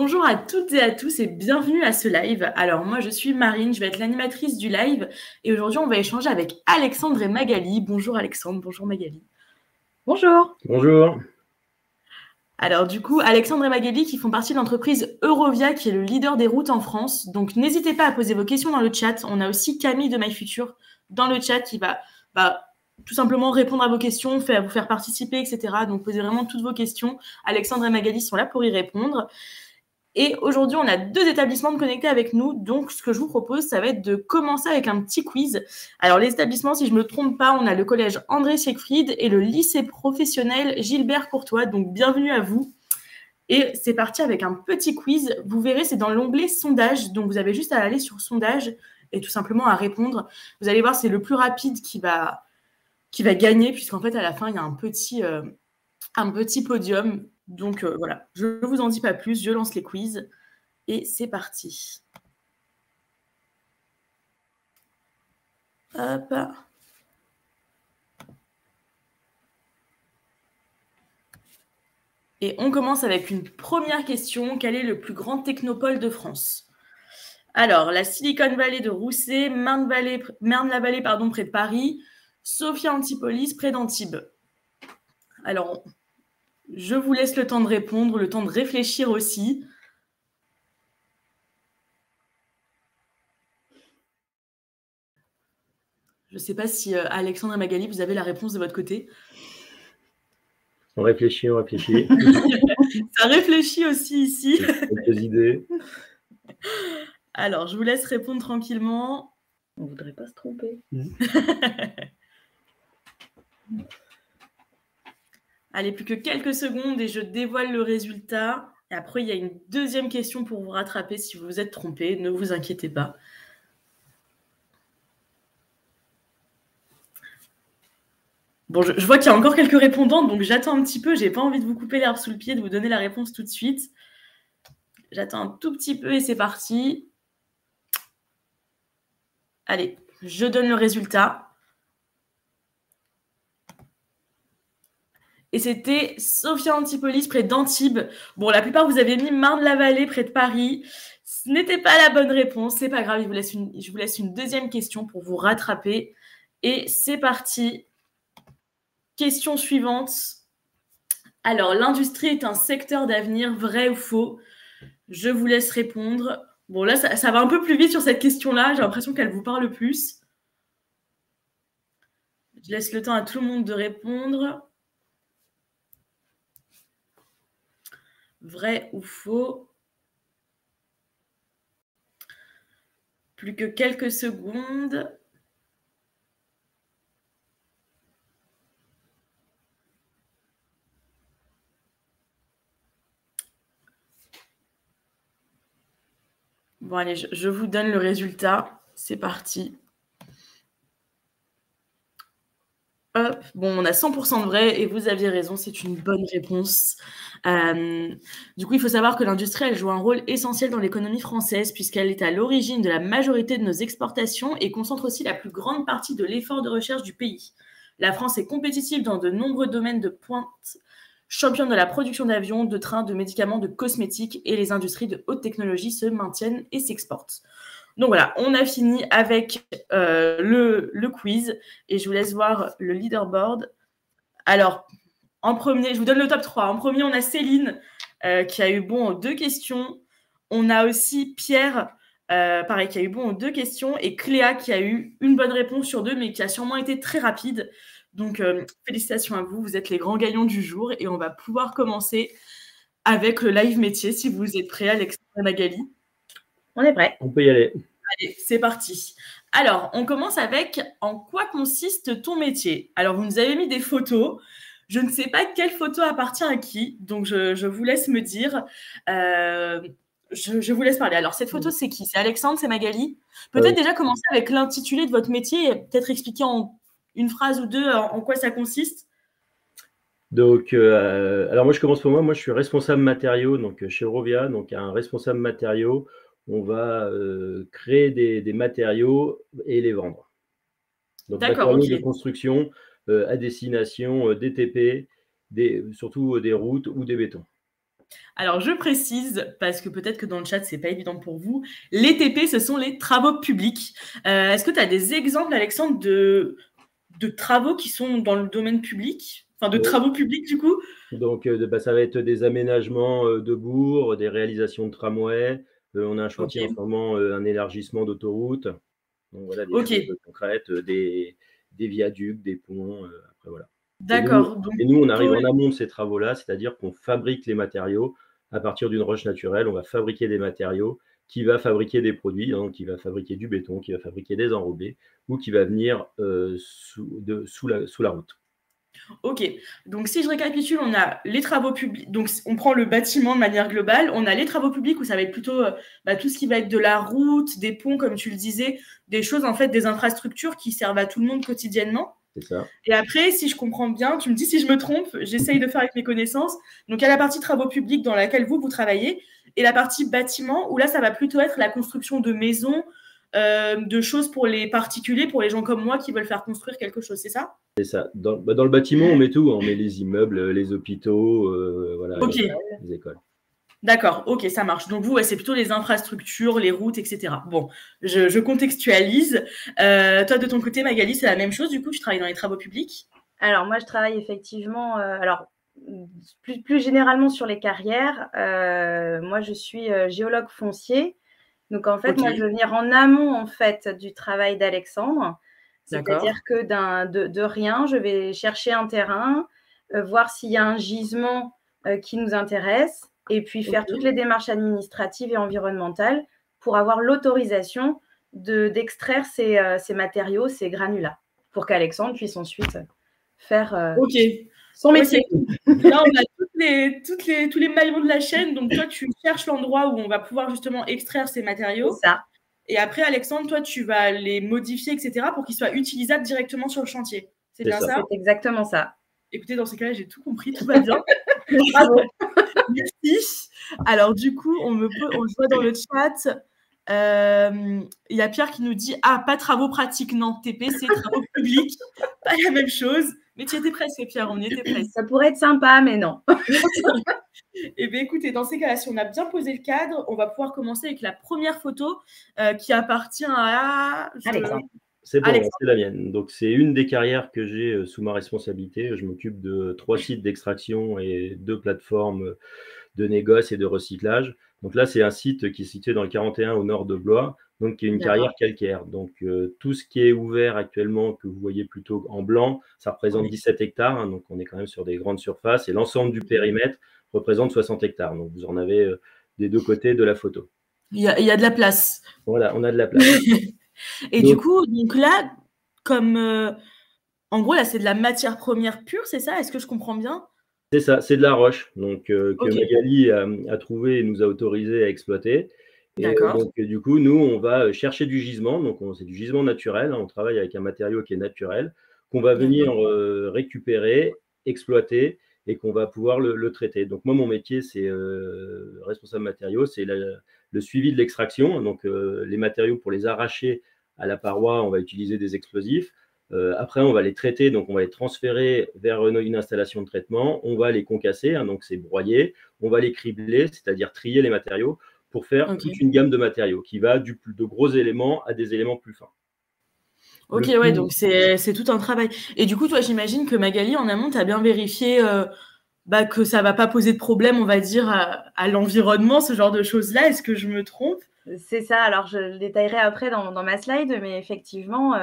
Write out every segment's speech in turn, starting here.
Bonjour à toutes et à tous et bienvenue à ce live. Alors moi je suis Marine, je vais être l'animatrice du live et aujourd'hui on va échanger avec Alexandre et Magali. Bonjour Alexandre, bonjour Magali. Bonjour. Bonjour. Alors du coup, Alexandre et Magali qui font partie de l'entreprise Eurovia qui est le leader des routes en France. Donc n'hésitez pas à poser vos questions dans le chat. On a aussi Camille de MyFuture dans le chat qui va tout simplement répondre à vos questions, vous faire participer, etc. Donc posez vraiment toutes vos questions. Alexandre et Magali sont là pour y répondre. Et aujourd'hui, on a 2 établissements de connectés avec nous. Donc, ce que je vous propose, ça va être de commencer avec un petit quiz. Alors, les établissements, si je ne me trompe pas, on a le collège André Siegfried et le lycée professionnel Gilbert Courtois. Donc, bienvenue à vous. Et c'est parti avec un petit quiz. Vous verrez, c'est dans l'onglet sondage. Donc, vous avez juste à aller sur sondage et tout simplement à répondre. Vous allez voir, c'est le plus rapide qui va gagner, puisqu'en fait, à la fin, il y a un petit podium. Donc voilà, je ne vous en dis pas plus, je lance les quiz et c'est parti. Hop. Et on commence avec une première question. Quel est le plus grand technopole de France? Alors, la Silicon Valley de Rousset, Marne-la-Vallée près de Paris, Sophia Antipolis près d'Antibes. Alors, je vous laisse le temps de répondre, le temps de réfléchir aussi. Je ne sais pas si Alexandre et Magali, vous avez la réponse de votre côté. On réfléchit. Ça réfléchit aussi ici. Quelques idées. Alors, je vous laisse répondre tranquillement. On ne voudrait pas se tromper. Allez, plus que quelques secondes et je dévoile le résultat. Et après, il y a une deuxième question pour vous rattraper si vous vous êtes trompé. Ne vous inquiétez pas. Bon, je vois qu'il y a encore quelques répondants, donc j'attends un petit peu. Je n'ai pas envie de vous couper l'herbe sous le pied, de vous donner la réponse tout de suite. J'attends un tout petit peu et c'est parti. Allez, je donne le résultat. Et c'était Sophia Antipolis près d'Antibes. Bon, la plupart, vous avez mis Marne-la-Vallée près de Paris. Ce n'était pas la bonne réponse. C'est pas grave, je vous laisse une deuxième question pour vous rattraper. Et c'est parti. Question suivante. Alors, l'industrie est un secteur d'avenir, vrai ou faux? Je vous laisse répondre. Bon, là, ça va un peu plus vite sur cette question-là. J'ai l'impression qu'elle vous parle plus. Je laisse le temps à tout le monde de répondre. Vrai ou faux? Plus que quelques secondes. Bon, allez, je vous donne le résultat. C'est parti. Hop, bon, on a 100% de vrai et vous aviez raison, c'est une bonne réponse. Du coup, il faut savoir que l'industrie, elle joue un rôle essentiel dans l'économie française puisqu'elle est à l'origine de la majorité de nos exportations et concentre aussi la plus grande partie de l'effort de recherche du pays. La France est compétitive dans de nombreux domaines de pointe, championne de la production d'avions, de trains, de médicaments, de cosmétiques et les industries de haute technologie se maintiennent et s'exportent. Donc voilà, on a fini avec le quiz et je vous laisse voir le leaderboard. Alors, en premier, je vous donne le top 3. En premier, on a Céline qui a eu bon aux 2 questions. On a aussi Pierre, pareil, qui a eu bon aux 2 questions. Et Cléa qui a eu une bonne réponse sur 2, mais qui a sûrement été très rapide. Donc, félicitations à vous. Vous êtes les grands gagnants du jour. Et on va pouvoir commencer avec le live métier, si vous êtes prêts, Alexandre et Magali. On est prêt. On peut y aller. Allez, c'est parti. Alors, on commence avec « En quoi consiste ton métier ?» Alors, vous nous avez mis des photos. Je ne sais pas quelle photo appartient à qui, donc je vous laisse me dire. Je vous laisse parler. Alors, cette photo, c'est qui? C'est Alexandre, c'est Magali? Peut-être déjà commencer avec l'intitulé de votre métier et peut-être expliquer en une phrase ou deux en quoi ça consiste. Donc, alors moi, je commence pour moi. Moi, je suis responsable matériaux donc, chez Eurovia. Donc, un responsable matériaux, on va créer des matériaux et les vendre. Donc, matériaux de construction à destination des TP, surtout des routes ou des bétons. Alors, je précise, parce que peut-être que dans le chat, c'est pas évident pour vous, les TP, ce sont les travaux publics. Est-ce que tu as des exemples, Alexandre, de travaux qui sont dans le domaine public? Enfin, de travaux publics, du coup? Donc, ça va être des aménagements de bourgs, des réalisations de tramways. On a un chantier en ce moment, un élargissement d'autoroute. Donc voilà, des choses concrètes, des viaducs, des ponts, après voilà. D'accord. Et nous, on arrive en amont de ces travaux-là, c'est-à-dire qu'on fabrique les matériaux à partir d'une roche naturelle. On va fabriquer des matériaux qui va fabriquer des produits, hein, qui va fabriquer du béton, qui va fabriquer des enrobés ou qui va venir sous la route. Ok, donc si je récapitule, on a les travaux publics, donc on prend le bâtiment de manière globale, on a les travaux publics où ça va être plutôt tout ce qui va être de la route, des ponts, comme tu le disais, des choses en fait, des infrastructures qui servent à tout le monde quotidiennement. C'est ça. Et après, si je comprends bien, tu me dis si je me trompe, j'essaye de faire avec mes connaissances. Donc il y a la partie travaux publics dans laquelle vous travaillez, et la partie bâtiment où là, ça va plutôt être la construction de maisons, de choses pour les particuliers, pour les gens comme moi qui veulent faire construire quelque chose, c'est ça? C'est ça. Dans le bâtiment, on met tout. On met les immeubles, les hôpitaux, voilà, les écoles. D'accord, ok, ça marche. Donc vous, c'est plutôt les infrastructures, les routes, etc. Bon, je contextualise. Toi, de ton côté, Magali, c'est la même chose. Du coup, tu travailles dans les travaux publics? Alors, moi, je travaille effectivement, plus généralement sur les carrières. Moi, je suis géologue foncier. Donc, en fait, moi, je veux venir en amont, en fait, du travail d'Alexandre. C'est-à-dire que de rien, je vais chercher un terrain, voir s'il y a un gisement qui nous intéresse et puis faire toutes les démarches administratives et environnementales pour avoir l'autorisation d'extraire ces matériaux, ces granulats, pour qu'Alexandre puisse ensuite faire son métier. Là, on a tous les maillons de la chaîne. Donc, toi, tu cherches l'endroit où on va pouvoir justement extraire ces matériaux. C'est ça. Et après, Alexandre, toi, tu vas les modifier, etc., pour qu'ils soient utilisables directement sur le chantier. C'est bien ça? C'est exactement ça. Écoutez, dans ces cas-là, j'ai tout compris, tout va bien. Bravo. Merci. Alors, du coup, on le voit dans le chat. Il y a Pierre qui nous dit « Ah, pas travaux pratiques, non, TP, c'est travaux publics. » Pas la même chose. Mais tu étais presque, Pierre, on y était presque. Ça pourrait être sympa, mais non. Eh bien, écoutez, dans ces cas-là, si on a bien posé le cadre, on va pouvoir commencer avec la première photo qui appartient à… Alexandre. C'est bon, c'est la mienne. Donc, c'est une des carrières que j'ai sous ma responsabilité. Je m'occupe de 3 sites d'extraction et 2 plateformes de négoce et de recyclage. Donc là, c'est un site qui est situé dans le 41 au nord de Blois, donc qui est une carrière calcaire. Donc, tout ce qui est ouvert actuellement, que vous voyez plutôt en blanc, ça représente 17 hectares. Hein, donc, on est quand même sur des grandes surfaces. Et l'ensemble du périmètre représente 60 hectares. Donc, vous en avez des 2 côtés de la photo. Il y a de la place. Voilà, on a de la place. Et du coup, donc là, comme en gros, là, c'est de la matière première pure, c'est ça? Est-ce que je comprends bien? C'est ça, c'est de la roche, donc que Magali a trouvé et nous a autorisé à exploiter. Et donc, du coup, nous, on va chercher du gisement. Donc, c'est du gisement naturel. Hein, on travaille avec un matériau qui est naturel, qu'on va venir récupérer, exploiter et qu'on va pouvoir le traiter. Donc, moi, mon métier, c'est responsable matériaux, c'est le suivi de l'extraction. Donc, les matériaux, pour les arracher à la paroi, on va utiliser des explosifs. Après, on va les traiter, donc on va les transférer vers une installation de traitement. On va les concasser, hein, donc c'est broyer. On va les cribler, c'est-à-dire trier les matériaux pour faire toute une gamme de matériaux qui va de gros éléments à des éléments plus fins. Ok, ouais, donc c'est tout un travail. Et du coup, toi, j'imagine que Magali, en amont, tu as bien vérifié que ça ne va pas poser de problème, on va dire, à l'environnement, ce genre de choses-là. Est-ce que je me trompe? C'est ça. Alors, je le détaillerai après dans ma slide, mais effectivement,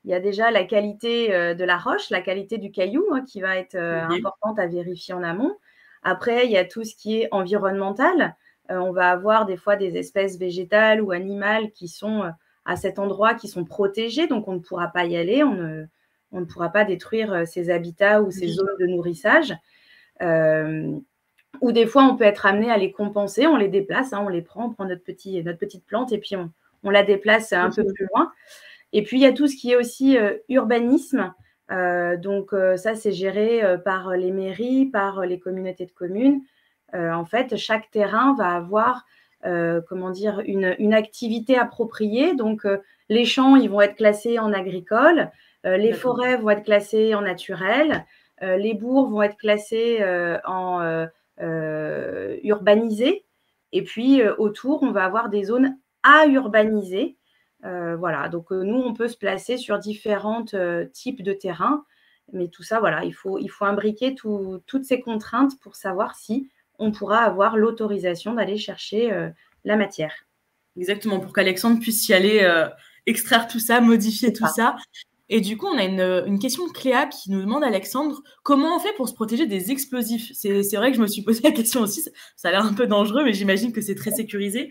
il y a déjà la qualité de la roche, la qualité du caillou qui va être importante à vérifier en amont. Après, il y a tout ce qui est environnemental. On va avoir des fois des espèces végétales ou animales qui sont à cet endroit, qui sont protégées, donc on ne pourra pas y aller, on ne pourra pas détruire ces habitats ou ces zones de nourrissage. Ou des fois, on peut être amené à les compenser, on les déplace, on les prend, on prend notre petite plante et puis on la déplace un peu plus loin. Et puis, il y a tout ce qui est aussi urbanisme. Donc, ça, c'est géré par les mairies, par les communautés de communes. En fait, chaque terrain va avoir une activité appropriée. Donc, les champs, ils vont être classés en agricole. Les forêts vont être classées en naturel. Les bourgs vont être classés en urbanisées. Et puis, autour, on va avoir des zones à urbaniser. Voilà, donc nous, on peut se placer sur différents types de terrains. Mais tout ça, voilà, il faut imbriquer toutes ces contraintes pour savoir si on pourra avoir l'autorisation d'aller chercher la matière. Exactement, pour qu'Alexandre puisse y aller extraire tout ça, modifier tout ça. Et du coup, on a une question de Cléa qui nous demande, Alexandre, comment on fait pour se protéger des explosifs? C'est vrai que je me suis posé la question aussi, ça a l'air un peu dangereux, mais j'imagine que c'est très sécurisé.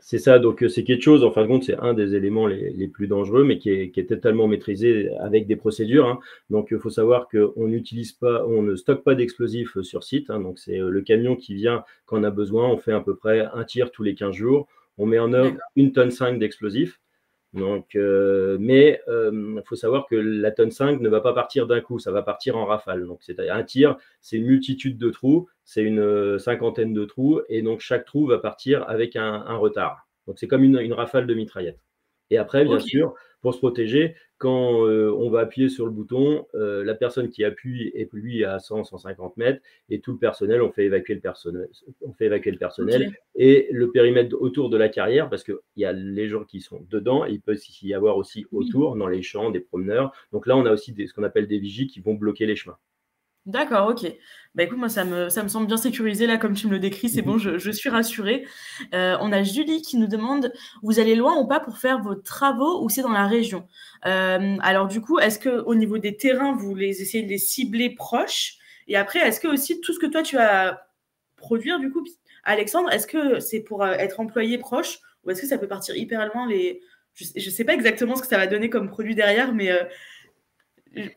C'est ça, donc c'est quelque chose, en fin de compte, c'est un des éléments les plus dangereux, mais qui est totalement maîtrisé avec des procédures. Hein. Donc il faut savoir qu'on n'utilise pas, on ne stocke pas d'explosifs sur site. Hein. Donc c'est le camion qui vient quand on a besoin. On fait à peu près un tir tous les 15 jours. On met en œuvre 1,5 tonne d'explosifs. Donc, mais il faut savoir que la tonne 5 ne va pas partir d'un coup, ça va partir en rafale. Donc, c'est un tir, c'est une multitude de trous, c'est une cinquantaine de trous, et donc chaque trou va partir avec un retard. Donc, c'est comme une rafale de mitraillette. Et après, bien sûr, pour se protéger, quand on va appuyer sur le bouton, la personne qui appuie est lui à 100-150 mètres, et tout le personnel, on fait évacuer le personnel, et le périmètre autour de la carrière, parce qu'il y a les gens qui sont dedans, et il peut y avoir aussi autour, dans les champs, des promeneurs. Donc là, on a aussi ce qu'on appelle des vigies qui vont bloquer les chemins. D'accord, ok. Bah écoute, moi ça me semble bien sécurisé là comme tu me le décris, c'est bon, je suis rassurée. On a Julie qui nous demande, vous allez loin ou pas pour faire vos travaux ou c'est dans la région? Alors du coup, est-ce qu'au niveau des terrains, vous essayez de les cibler proches? Et après, est-ce que aussi tout ce que toi tu vas produire du coup, Alexandre, est-ce que c'est pour être employé proche ou est-ce que ça peut partir hyper loin je sais pas exactement ce que ça va donner comme produit derrière, mais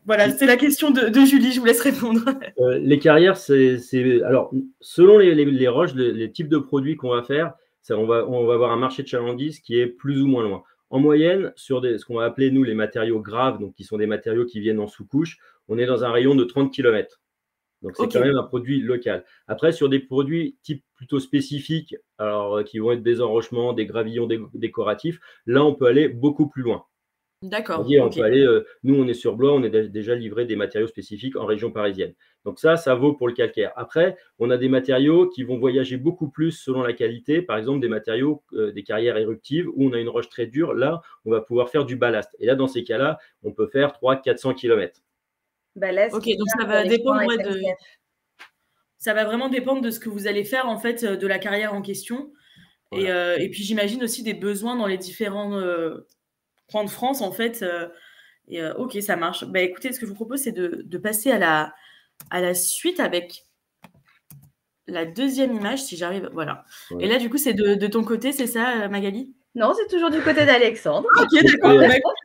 voilà, c'est la question de Julie, je vous laisse répondre. Les carrières, alors, selon les roches, les types de produits qu'on va faire, on va avoir un marché de chalandise qui est plus ou moins loin. En moyenne, sur ce qu'on va appeler, nous, les matériaux graves, donc qui sont des matériaux qui viennent en sous-couche, on est dans un rayon de 30 km. Donc, c'est quand même un produit local. Après, sur des produits type plutôt spécifiques, alors, qui vont être des enrochements, des gravillons décoratifs, là, on peut aller beaucoup plus loin. D'accord. On peut aller, nous, on est sur Blois, on est déjà livré des matériaux spécifiques en région parisienne. Donc ça vaut pour le calcaire. Après, on a des matériaux qui vont voyager beaucoup plus selon la qualité. Par exemple, des matériaux, des carrières éruptives où on a une roche très dure. Là, on va pouvoir faire du ballast. Et là, dans ces cas-là, on peut faire 300-400 km. Ballast. Ok, donc ça va dépendre ça va vraiment dépendre de ce que vous allez faire en fait de la carrière en question. Voilà. Et puis j'imagine aussi des besoins dans les différents coins de France en fait. Ok, ça marche. Bah écoutez, ce que je vous propose, c'est de passer à la suite avec la deuxième image, si j'arrive. Voilà. Ouais. Et là, du coup, c'est de ton côté, c'est ça, Magali? Non, c'est toujours du côté d'Alexandre. Ok, d'accord.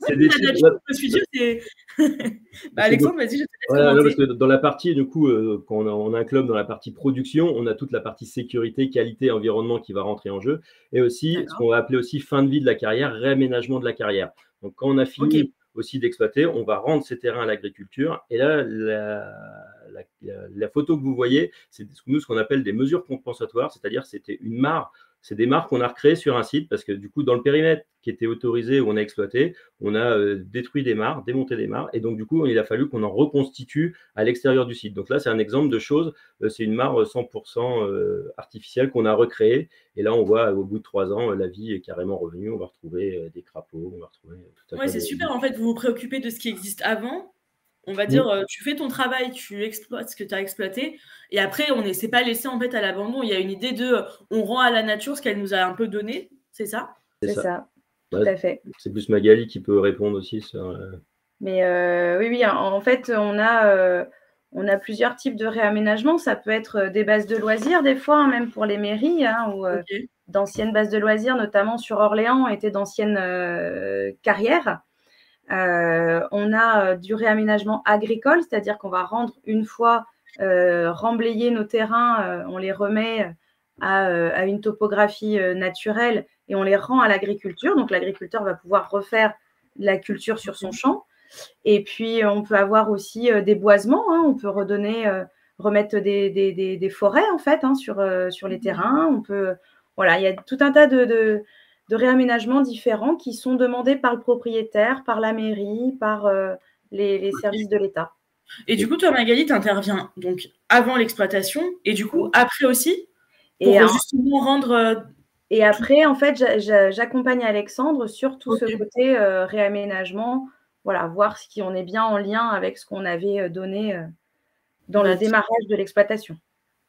Je me suis dit, c'est. Alexandre, vas-y, je te laisse commenter. Non, parce que dans la partie, du coup, quand on a un club dans la partie production, on a toute la partie sécurité, qualité, environnement qui va rentrer en jeu. Et aussi, ce qu'on va appeler aussi fin de vie de la carrière, réaménagement de la carrière. Donc, quand on a fini aussi d'exploiter, on va rendre ces terrains à l'agriculture. Et là, la photo que vous voyez, c'est nous ce qu'on appelle des mesures compensatoires, c'est-à-dire c'était une mare. C'est des mares qu'on a recréées sur un site parce que du coup, dans le périmètre qui était autorisé où on a exploité, on a détruit des mares, démonté des mares. Et donc, du coup, il a fallu qu'on en reconstitue à l'extérieur du site. Donc là, c'est un exemple de chose. C'est une mare 100% artificielle qu'on a recréée. Et là, on voit au bout de 3 ans, la vie est carrément revenue. On va retrouver des crapauds, on va retrouver tout à fait. Ouais, c'est super. En fait, vous vous préoccupez de ce qui existe avant. On va dire, tu fais ton travail, tu exploites ce que tu as exploité. Et après, c'est pas laissé en fait à l'abandon. Il y a une idée on rend à la nature ce qu'elle nous a un peu donné. C'est ça? C'est ça. Tout à fait. C'est plus Magali qui peut répondre aussi sur. Mais oui, en fait, on a plusieurs types de réaménagement. Ça peut être des bases de loisirs, des fois, même pour les mairies, ou d'anciennes bases de loisirs, notamment sur Orléans, étaient d'anciennes carrières. On a du réaménagement agricole, c'est-à-dire qu'on va rendre une fois remblayer nos terrains, on les remet à une topographie naturelle et on les rend à l'agriculture. Donc, l'agriculteur va pouvoir refaire la culture sur son champ. Et puis, on peut avoir aussi des boisements. On peut remettre des forêts, en fait, sur les terrains. On peut, voilà, il y a tout un tas de réaménagements différents qui sont demandés par le propriétaire, par la mairie, par les services de l'État. Et du coup, toi, Magali, tu interviens donc avant l'exploitation et du coup, après aussi, pour justement rendre… Et après, en fait, j'accompagne Alexandre sur tout ce côté réaménagement, voilà, voir si on est bien en lien avec ce qu'on avait donné dans le démarrage de l'exploitation.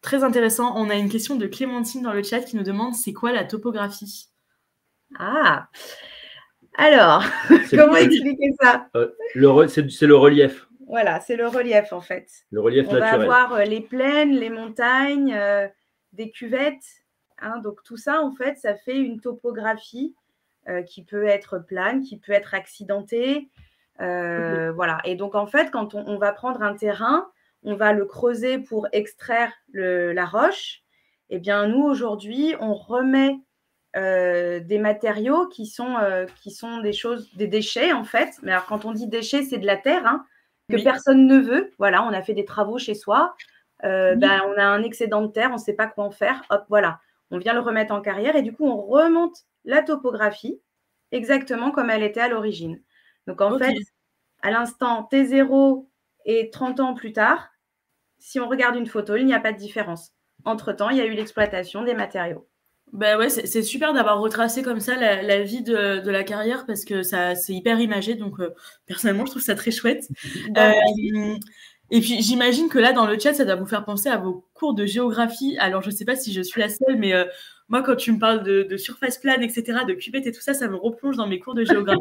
Très intéressant. On a une question de Clémentine dans le chat qui nous demande c'est quoi la topographie? Ah, alors, comment expliquer ça? C'est le relief. Voilà, c'est le relief en fait. Le relief naturel. On va avoir les plaines, les montagnes, des cuvettes. Hein, donc tout ça, en fait, ça fait une topographie qui peut être plane, qui peut être accidentée. Voilà. Et donc, en fait, quand on va prendre un terrain, on va le creuser pour extraire la roche. Eh bien, nous, aujourd'hui, on remet des matériaux qui sont des déchets, en fait. Mais alors, quand on dit déchets, c'est de la terre, hein, que personne ne veut. Voilà, on a fait des travaux chez soi. On a un excédent de terre, on ne sait pas quoi en faire. Hop, voilà. On vient le remettre en carrière et du coup, on remonte la topographie exactement comme elle était à l'origine. Donc, en fait, à l'instant T0 et 30 ans plus tard, si on regarde une photo, il n'y a pas de différence. Entre-temps, il y a eu l'exploitation des matériaux. Ben ouais, c'est super d'avoir retracé comme ça la vie de la carrière parce que c'est hyper imagé. Donc, personnellement, je trouve ça très chouette. Et puis, j'imagine que là, dans le chat, ça doit vous faire penser à vos cours de géographie. Alors, je ne sais pas si je suis la seule, mais moi, quand tu me parles de surface plane, etc., de cuvettes et tout ça, ça me replonge dans mes cours de géographie.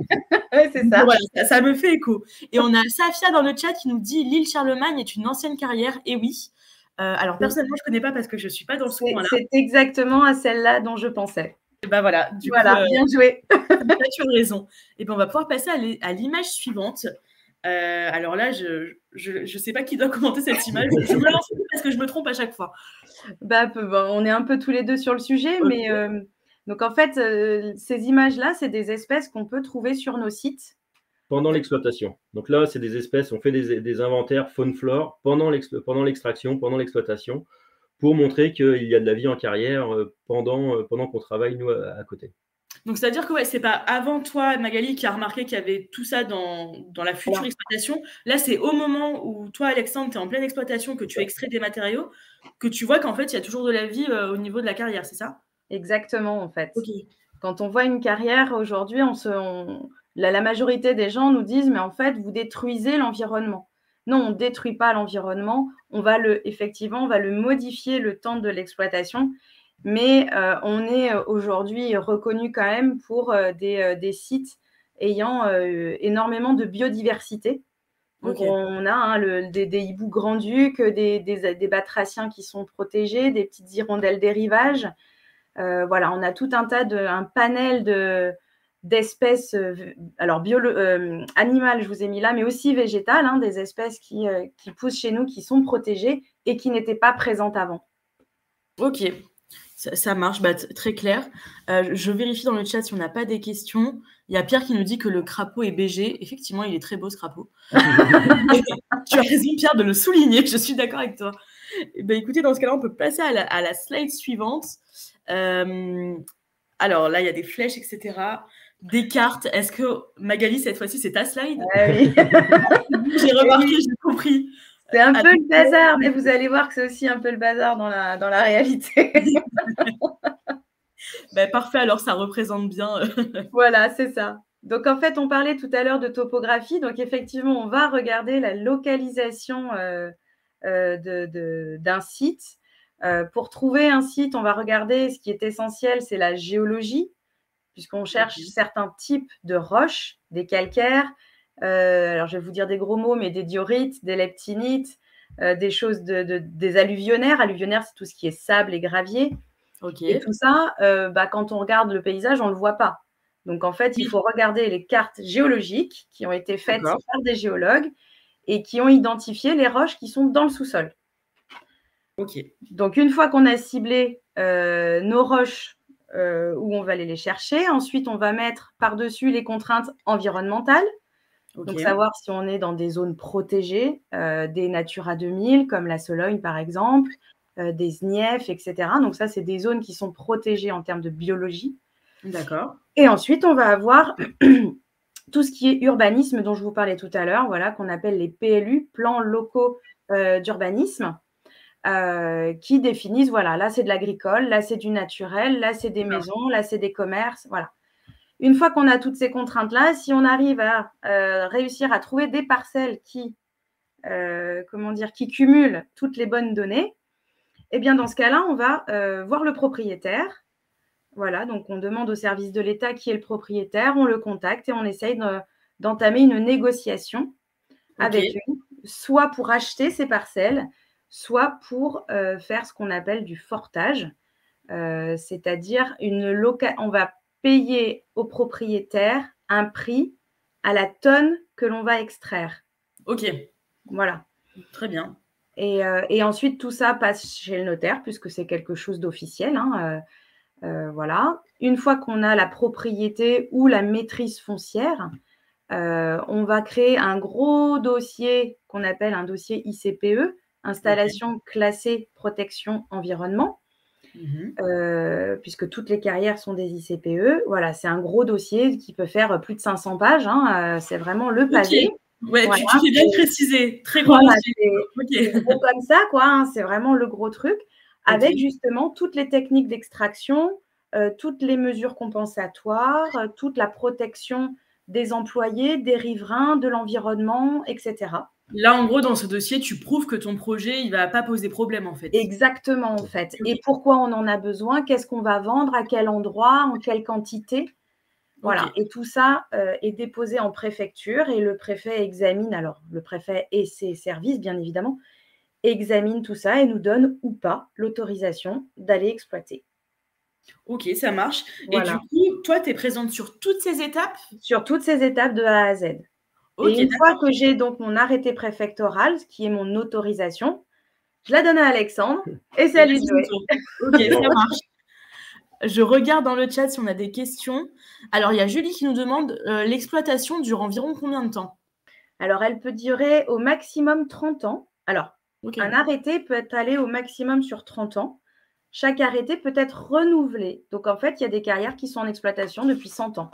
Oui, c'est ça. Voilà, ça me fait écho. Et on a Safia dans le chat qui nous dit « L'île Charlemagne est une ancienne carrière. » Et oui. Alors, personnellement, je ne connais pas parce que je ne suis pas dans ce coin-là. C'est exactement à celle-là dont je pensais. Et ben voilà, du coup, bien joué. Tu as raison. Et ben on va pouvoir passer à l'image suivante. Alors là, je sais pas qui doit commenter cette image. Je me lance parce que je me trompe à chaque fois. On est un peu tous les deux sur le sujet, mais donc en fait, ces images-là, c'est des espèces qu'on peut trouver sur nos sites. Pendant l'exploitation. Donc là, c'est des espèces, on fait des inventaires faune-flore pendant l'extraction, pendant l'exploitation, pour montrer qu'il y a de la vie en carrière pendant qu'on travaille, nous, à côté. Donc, c'est-à-dire que c'est pas avant toi, Magali, qui a remarqué qu'il y avait tout ça dans la future exploitation. Là, c'est au moment où toi, Alexandre, tu es en pleine exploitation, que tu extrais des matériaux, que tu vois qu'en fait, il y a toujours de la vie au niveau de la carrière, c'est ça? Exactement, en fait. Quand on voit une carrière, aujourd'hui, la majorité des gens nous disent « mais en fait, vous détruisez l'environnement ». Non, on ne détruit pas l'environnement. Effectivement, on va le modifier le temps de l'exploitation. Mais on est aujourd'hui reconnu quand même pour des sites ayant énormément de biodiversité. Donc, on a des hiboux grand-ducs, des batraciens qui sont protégés, des petites hirondelles des rivages. Voilà, on a tout un panel d'espèces, alors animales, je vous ai mis là, mais aussi végétales, hein, des espèces qui poussent chez nous, qui sont protégées et qui n'étaient pas présentes avant. Ok. Ça marche, très clair. Je vérifie dans le chat si on n'a pas des questions. Il y a Pierre qui nous dit que le crapaud est BG. Effectivement, il est très beau ce crapaud. Tu as raison, Pierre, de le souligner. Je suis d'accord avec toi. Écoutez, dans ce cas-là, on peut passer à la slide suivante. Alors là, il y a des flèches, etc. Des cartes. Est-ce que Magali, cette fois-ci, c'est ta slide? Oui. J'ai remarqué, j'ai compris. C'est un peu le bazar, mais vous allez voir que c'est aussi un peu le bazar dans la réalité. Parfait, alors ça représente bien. Voilà, c'est ça. Donc, en fait, on parlait tout à l'heure de topographie. Donc, effectivement, on va regarder la localisation d'un site. Pour trouver un site, on va regarder ce qui est essentiel, c'est la géologie, puisqu'on cherche certains types de roches, des calcaires. Alors, je vais vous dire des gros mots, mais des diorites, des leptinites, des choses des alluvionnaires. Alluvionnaire, c'est tout ce qui est sable et gravier. Et tout ça, quand on regarde le paysage, on ne le voit pas. Donc, en fait, il faut regarder les cartes géologiques qui ont été faites par des géologues et qui ont identifié les roches qui sont dans le sous-sol. Donc, une fois qu'on a ciblé nos roches où on va aller les chercher, ensuite, on va mettre par-dessus les contraintes environnementales. Donc, savoir si on est dans des zones protégées, des Natura 2000, comme la Sologne, par exemple, des SNIEF, etc. Donc, ça, c'est des zones qui sont protégées en termes de biologie. D'accord. Et ensuite, on va avoir tout ce qui est urbanisme dont je vous parlais tout à l'heure, voilà, qu'on appelle les PLU, plans locaux d'urbanisme, qui définissent, voilà, là c'est de l'agricole, là c'est du naturel, là c'est des maisons, là c'est des commerces, voilà. Une fois qu'on a toutes ces contraintes-là, si on arrive à réussir à trouver des parcelles qui cumulent toutes les bonnes données, eh bien dans ce cas-là, on va voir le propriétaire. Voilà, donc on demande au service de l'État qui est le propriétaire, on le contacte et on essaye d'entamer une négociation avec lui, soit pour acheter ces parcelles, soit pour faire ce qu'on appelle du fortage, c'est-à-dire on va payer au propriétaire un prix à la tonne que l'on va extraire. Ok. Voilà. Très bien. Et ensuite, tout ça passe chez le notaire, puisque c'est quelque chose d'officiel. Hein, voilà. Une fois qu'on a la propriété ou la maîtrise foncière, on va créer un gros dossier qu'on appelle un dossier ICPE, installation classée protection environnement. Puisque toutes les carrières sont des ICPE. Voilà, c'est un gros dossier qui peut faire plus de 500 pages. Hein, c'est vraiment le pavé. Ouais, voilà, tu fais bien préciser. Très gros dossier. C'est gros comme ça, quoi. Hein, c'est vraiment le gros truc. Avec justement toutes les techniques d'extraction, toutes les mesures compensatoires, toute la protection des employés, des riverains, de l'environnement, etc. Là, en gros, dans ce dossier, tu prouves que ton projet, il ne va pas poser problème, en fait. Exactement, en fait. Et pourquoi on en a besoin, qu'est-ce qu'on va vendre, à quel endroit, en quelle quantité. Voilà. Et tout ça est déposé en préfecture et le préfet examine, alors le préfet et ses services, bien évidemment, examinent tout ça et nous donnent ou pas l'autorisation d'aller exploiter. Ok, ça marche. Voilà. Et du coup, toi, tu es présente sur toutes ces étapes? Sur toutes ces étapes de A à Z. Et une fois que j'ai donc mon arrêté préfectoral, ce qui est mon autorisation, je la donne à Alexandre et c'est à lui de jouer. Ok, ça marche. Je regarde dans le chat si on a des questions. Alors, il y a Julie qui nous demande l'exploitation dure environ combien de temps? Alors, elle peut durer au maximum 30 ans. Alors, un arrêté peut aller au maximum sur 30 ans. Chaque arrêté peut être renouvelé. Donc, en fait, il y a des carrières qui sont en exploitation depuis 100 ans.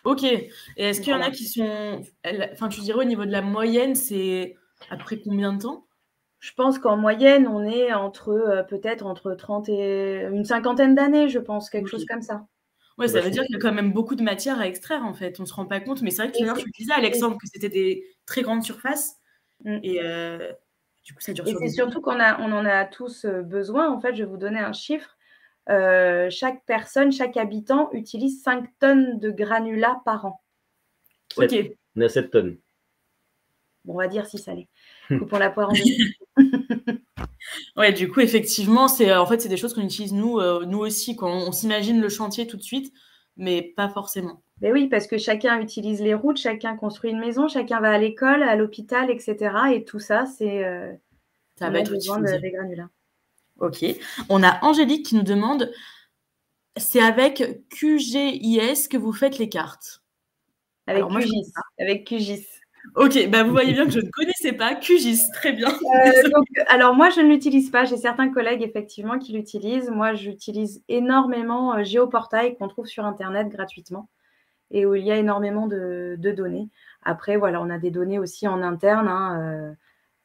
Ok. Et est-ce qu'il y en a qui sont… Enfin, tu dirais au niveau de la moyenne, c'est après combien de temps? Je pense qu'en moyenne, on est peut-être entre 30 et une cinquantaine d'années, je pense, quelque chose comme ça. Ouais, ça veut dire qu'il y a quand même beaucoup de matière à extraire, en fait. On ne se rend pas compte. Mais c'est vrai que tout à l'heure, tu disais, Alexandre, que c'était des très grandes surfaces. Et du coup, ça dure sur des années. Et c'est surtout qu'on en a tous besoin. En fait, je vais vous donner un chiffre. Chaque personne, chaque habitant utilise 5 tonnes de granulats par an. Ok. On a 7 tonnes. Bon, on va dire 6, allez. Coupons la poire en deux. Ouais, du coup, effectivement, c'est des choses qu'on utilise nous aussi, quand on s'imagine le chantier tout de suite, mais pas forcément. Mais oui, parce que chacun utilise les routes, chacun construit une maison, chacun va à l'école, à l'hôpital, etc. Et tout ça, c'est ça va être besoin des granulats. Ok. On a Angélique qui nous demande, c'est avec QGIS que vous faites les cartes? Avec QGIS. Avec QGIS. Ok, bah vous voyez bien que je ne connaissais pas QGIS, très bien. Alors moi, je ne l'utilise pas. J'ai certains collègues, effectivement, qui l'utilisent. Moi, j'utilise énormément Géoportail qu'on trouve sur Internet gratuitement et où il y a énormément de données. Après, voilà, on a des données aussi en interne, hein,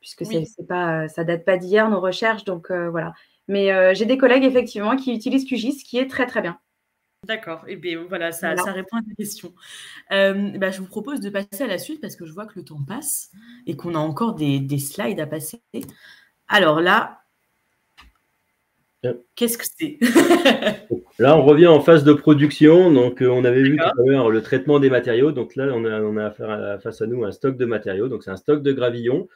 puisque ça date pas d'hier, nos recherches. Donc, voilà. Mais j'ai des collègues, effectivement, qui utilisent QGIS, qui est très, très bien. D'accord. Et bien voilà, ça répond à ta question. Je vous propose de passer à la suite parce que je vois que le temps passe et qu'on a encore des slides à passer. Alors là, qu'est-ce que c'est? Là, on revient en phase de production. Donc, on avait vu tout à l'heure le traitement des matériaux. Donc là, on a affaire face à nous un stock de matériaux. Donc, c'est un stock de gravillon,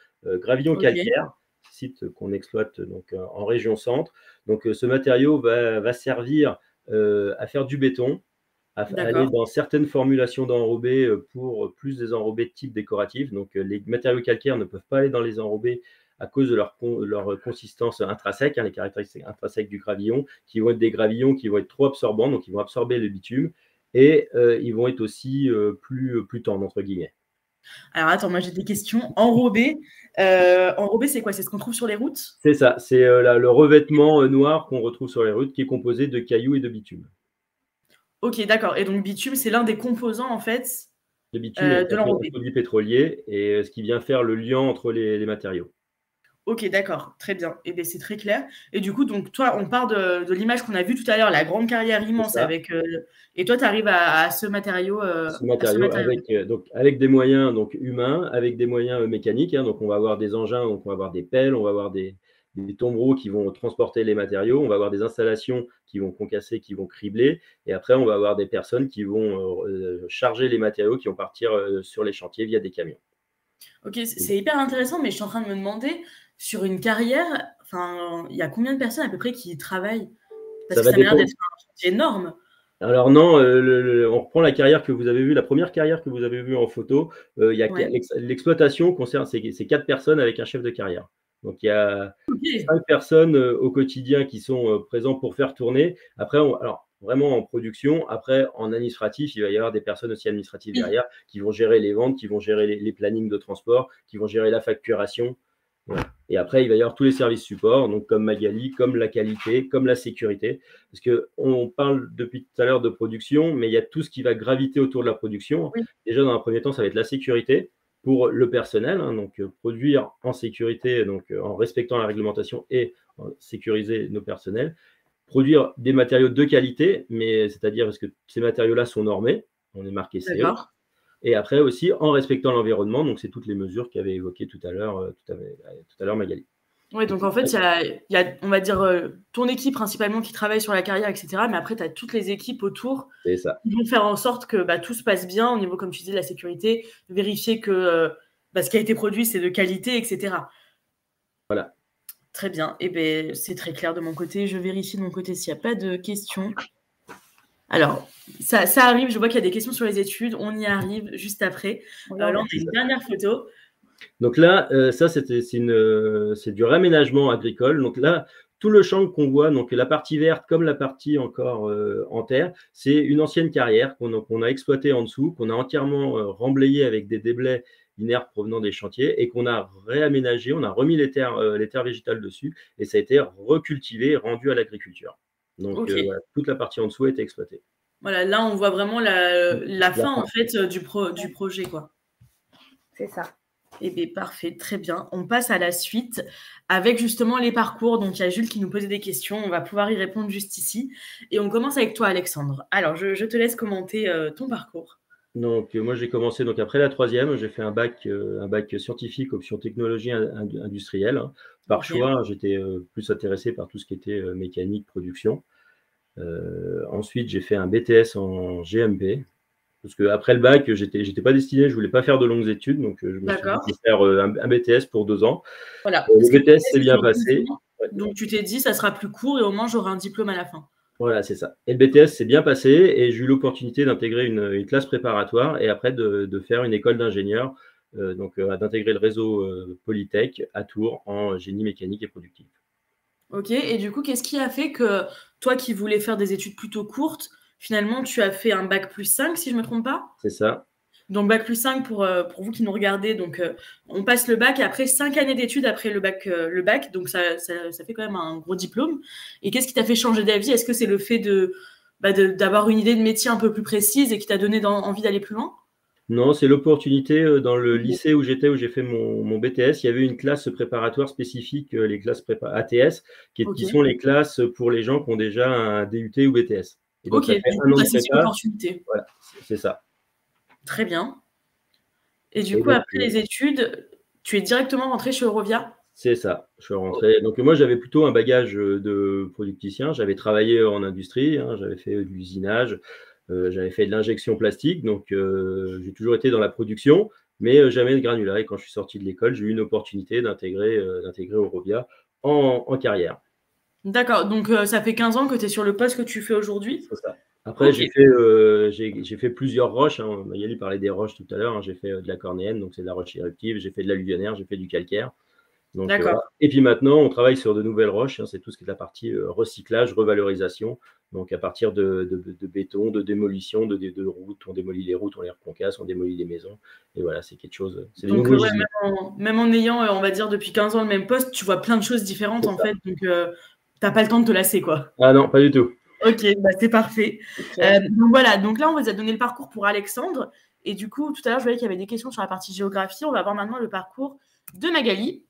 calcaire, site qu'on exploite donc, en région centre. Donc, ce matériau va servir à faire du béton, à aller dans certaines formulations d'enrobés pour plus des enrobés de type décoratif. Donc, les matériaux calcaires ne peuvent pas aller dans les enrobés à cause de leur consistance intrinsèque, les caractéristiques intrinsèques du gravillon, qui vont être des gravillons qui vont être trop absorbants, donc ils vont absorber le bitume, et ils vont être aussi plus tendres, entre guillemets. Alors attends, moi j'ai des questions. Enrobé, c'est quoi? C'est ce qu'on trouve sur les routes? C'est ça, c'est le revêtement noir qu'on retrouve sur les routes, qui est composé de cailloux et de bitume. Ok, d'accord. Et donc bitume, c'est l'un des composants en fait Le bitume est de un l'enrobé. produit pétrolier et ce qui vient faire le lien entre les matériaux. Ok, d'accord, très bien. Et bien, c'est très clair. Et du coup, donc toi, on part de l'image qu'on a vue tout à l'heure, la grande carrière immense avec. Et toi, tu arrives à ce matériau. Avec des moyens donc, humains, avec des moyens mécaniques. Hein, donc, on va avoir des engins, donc on va avoir des pelles, on va avoir des tombereaux qui vont transporter les matériaux, on va avoir des installations qui vont concasser, qui vont cribler. Et après, on va avoir des personnes qui vont charger les matériaux, qui vont partir sur les chantiers via des camions. Ok, c'est hyper intéressant, mais je suis en train de me demander, sur une carrière, il y a combien de personnes à peu près qui y travaillent? Parce que ça a l'air d'être un chantier énorme. Alors non, on reprend la carrière que vous avez vue, la première carrière que vous avez vue en photo. L'exploitation concerne ces 4 personnes avec un chef de carrière. Donc il y a 5 personnes au quotidien qui sont présentes pour faire tourner. Après, alors vraiment en production, après en administratif, il va y avoir des personnes aussi administratives derrière qui vont gérer les ventes, qui vont gérer les plannings de transport, qui vont gérer la facturation. Voilà. Et après, il va y avoir tous les services supports, donc comme Magali, comme la qualité, comme la sécurité. Parce qu'on parle depuis tout à l'heure de production, mais il y a tout ce qui va graviter autour de la production. Oui. Déjà, dans un premier temps, ça va être la sécurité pour le personnel. Hein, donc, produire en sécurité, donc en respectant la réglementation et sécuriser nos personnels. Produire des matériaux de qualité, mais c'est-à-dire parce que ces matériaux-là sont normés. On est marqué CE. D'accord. Et après aussi en respectant l'environnement, donc c'est toutes les mesures qu'avait évoquées tout à l'heure Magali. Oui, donc en fait, il y a, on va dire, ton équipe principalement qui travaille sur la carrière, etc. Mais après, tu as toutes les équipes autour qui vont faire en sorte que tout se passe bien au niveau, comme tu disais, de la sécurité, vérifier que ce qui a été produit, c'est de qualité, etc. Voilà. Très bien. Et ben, c'est très clair de mon côté. Je vérifie de mon côté s'il n'y a pas de questions. Alors, ça arrive, je vois qu'il y a des questions sur les études, on y arrive juste après. Là, on a une dernière photo. Donc là, ça, c'est du réaménagement agricole. Donc là, tout le champ qu'on voit, donc la partie verte comme la partie encore en terre, c'est une ancienne carrière qu'on a exploitée en dessous, qu'on a entièrement remblayée avec des déblais inertes provenant des chantiers et qu'on a réaménagé, on a remis les terres végétales dessus et ça a été recultivé et rendu à l'agriculture. Donc, voilà, toute la partie en dessous a été exploitée. Voilà, là, on voit vraiment la fin, en fait, du projet, quoi. C'est ça. Eh bien, parfait, très bien. On passe à la suite avec justement les parcours. Donc, il y a Jules qui nous posait des questions. On va pouvoir y répondre juste ici. Et on commence avec toi, Alexandre. Alors, je te laisse commenter ton parcours. Donc, moi, j'ai commencé après la 3e. J'ai fait un bac scientifique, option technologie industrielle. Hein. Par choix, j'étais plus intéressé par tout ce qui était mécanique, production. Ensuite, j'ai fait un BTS en GMP. Parce qu'après le bac, j'étais pas destiné, je ne voulais pas faire de longues études. Donc, je me suis dit de faire un BTS pour 2 ans. Voilà. Le BTS s'est bien passé. Donc, tu t'es dit, ça sera plus court et au moins, j'aurai un diplôme à la fin. Voilà, c'est ça. Et le BTS s'est bien passé et j'ai eu l'opportunité d'intégrer une classe préparatoire et après de faire une école d'ingénieur, d'intégrer le réseau Polytech à Tours en génie mécanique et productif. Ok, et du coup, qu'est-ce qui a fait que toi qui voulais faire des études plutôt courtes, finalement, tu as fait un bac plus 5, si je ne me trompe pas? C'est ça. Donc, bac plus 5, pour vous qui nous regardez, donc on passe le bac et après 5 années d'études après le bac, donc ça fait quand même un gros diplôme. Et qu'est-ce qui t'a fait changer d'avis? Est-ce que c'est le fait d'avoir une idée de métier un peu plus précise et qui t'a donné envie d'aller plus loin? Non, c'est l'opportunité dans le lycée où j'ai fait mon BTS. Il y avait une classe préparatoire spécifique, les classes ATS, qui sont les classes pour les gens qui ont déjà un DUT ou BTS. Et donc, c'est une opportunité. Voilà, c'est ça. Très bien. Et du coup, après les études, tu es directement rentré chez Eurovia? C'est ça. Je suis rentré. Donc, moi, j'avais plutôt un bagage de producticien. J'avais travaillé en industrie, hein, j'avais fait de l'usinage, j'avais fait de l'injection plastique. Donc, j'ai toujours été dans la production, mais jamais de granulat. Et quand je suis sorti de l'école, j'ai eu une opportunité d'intégrer Eurovia en carrière. D'accord. Donc, ça fait 15 ans que tu es sur le poste que tu fais aujourd'hui? C'est ça. Après, j'ai fait plusieurs roches. Hein. Magali parlait des roches tout à l'heure. Hein. J'ai fait de la cornéenne, donc c'est de la roche éruptive. J'ai fait de l'alluvionnaire, j'ai fait du calcaire. D'accord. Et puis maintenant, on travaille sur de nouvelles roches. Hein. C'est tout ce qui est de la partie recyclage, revalorisation. Donc à partir de béton, de démolition, de routes. On démolit les routes, on les reconcasse, on démolit les maisons. Et voilà, c'est quelque chose. Donc, même en ayant, on va dire, depuis 15 ans le même poste, tu vois plein de choses différentes en fait. Donc, tu n'as pas le temps de te lasser, quoi. Ah non, pas du tout. Ok, c'est parfait. Donc voilà, donc là, on vous a donné le parcours pour Alexandre. Et du coup, tout à l'heure, je voyais qu'il y avait des questions sur la partie géographie. On va voir maintenant le parcours de Magali.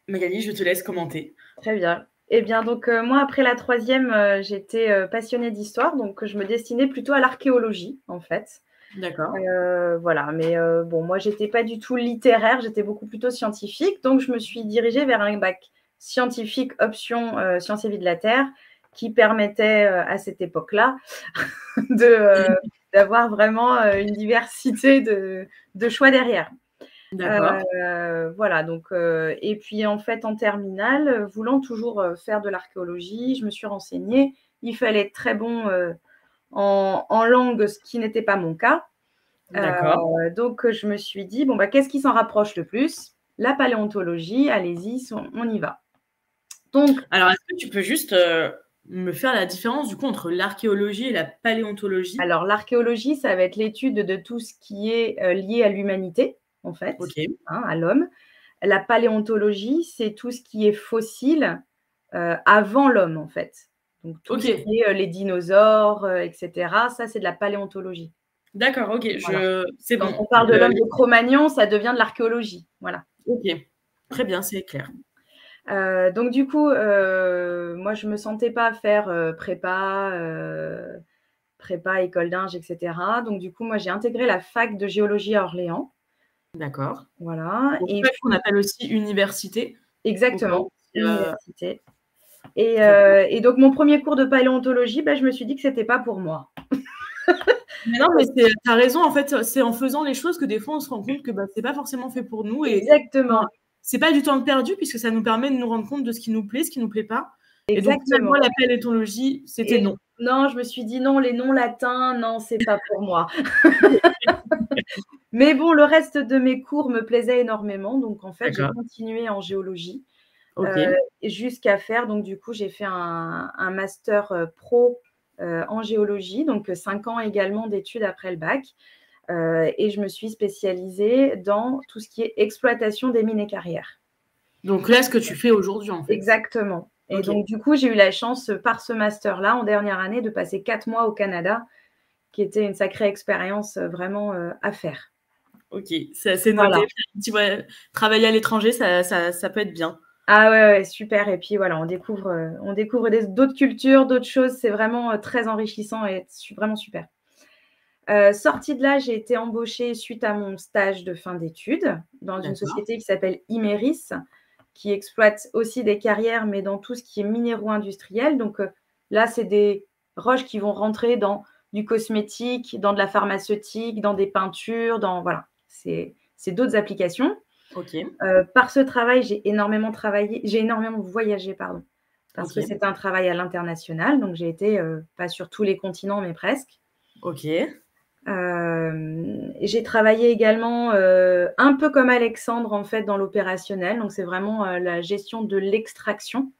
Magali, je te laisse commenter. Très bien. Eh bien, donc, moi, après la troisième, j'étais passionnée d'histoire, donc je me destinais plutôt à l'archéologie, en fait. D'accord. Voilà, mais bon, moi, j'étais pas du tout littéraire, j'étais beaucoup plutôt scientifique, donc je me suis dirigée vers un bac scientifique option sciences et vie de la Terre, qui permettait à cette époque-là d'avoir vraiment une diversité de choix derrière. D'accord. Voilà, donc, et puis en fait, en terminale, voulant toujours faire de l'archéologie, je me suis renseignée. Il fallait être très bon en langue, ce qui n'était pas mon cas. D'accord. Donc, je me suis dit, bon, bah, qu'est-ce qui s'en rapproche le plus? La paléontologie, allez-y, on y va. Donc, alors, est-ce que tu peux juste me faire la différence du coup entre l'archéologie et la paléontologie? Alors, l'archéologie, ça va être l'étude de tout ce qui est lié à l'humanité, en fait, à l'homme. La paléontologie, c'est tout ce qui est fossile avant l'homme, en fait. Donc, tout ce qui est les dinosaures, etc. Ça, c'est de la paléontologie. D'accord, ok. Voilà. C'est Quand bon. on parle de l'homme de Cro-Magnon, ça devient de l'archéologie. Voilà. Ok, très bien, c'est clair. Donc, du coup, moi, je ne me sentais pas faire prépa, école d'ingé, etc. Donc, du coup, moi, j'ai intégré la fac de géologie à Orléans. D'accord. Voilà. Donc, et qu'on appelle aussi université. Exactement, université. Et donc, mon premier cours de paléontologie, je me suis dit que ce n'était pas pour moi. Mais non, mais tu as raison. En fait, c'est en faisant les choses que des fois, on se rend compte que ce n'est pas forcément fait pour nous. Exactement. C'est pas du temps perdu puisque ça nous permet de nous rendre compte de ce qui nous plaît, ce qui nous plaît pas. Exactement. Et donc, moi, la paléontologie, c'était non. Non, je me suis dit non, les noms latins, non, c'est pas pour moi. Mais bon, le reste de mes cours me plaisait énormément. Donc, en fait, j'ai continué en géologie jusqu'à faire. Donc, du coup, j'ai fait un master pro en géologie. Donc, 5 ans également d'études après le bac. Et je me suis spécialisée dans tout ce qui est exploitation des mines et carrières. Donc là, ce que tu fais aujourd'hui, en fait. Exactement. Et donc, du coup, j'ai eu la chance, par ce master-là, en dernière année, de passer 4 mois au Canada, qui était une sacrée expérience vraiment à faire. Ok, c'est noté. Voilà. Travailler à l'étranger, ça peut être bien. Ah ouais, super. Et puis voilà, on découvre d'autres cultures, d'autres choses. C'est vraiment très enrichissant et vraiment super. Sortie de là, j'ai été embauchée suite à mon stage de fin d'études dans une société qui s'appelle Imeris, qui exploite aussi des carrières, mais dans tout ce qui est minéraux-industriel. Donc là, c'est des roches qui vont rentrer dans du cosmétique, dans de la pharmaceutique, dans des peintures, voilà. C'est d'autres applications. Par ce travail, j'ai énormément voyagé, parce que c'est un travail à l'international. Donc, j'ai été pas sur tous les continents, mais presque. J'ai travaillé également un peu comme Alexandre, en fait, dans l'opérationnel. Donc, c'est vraiment la gestion de l'extraction.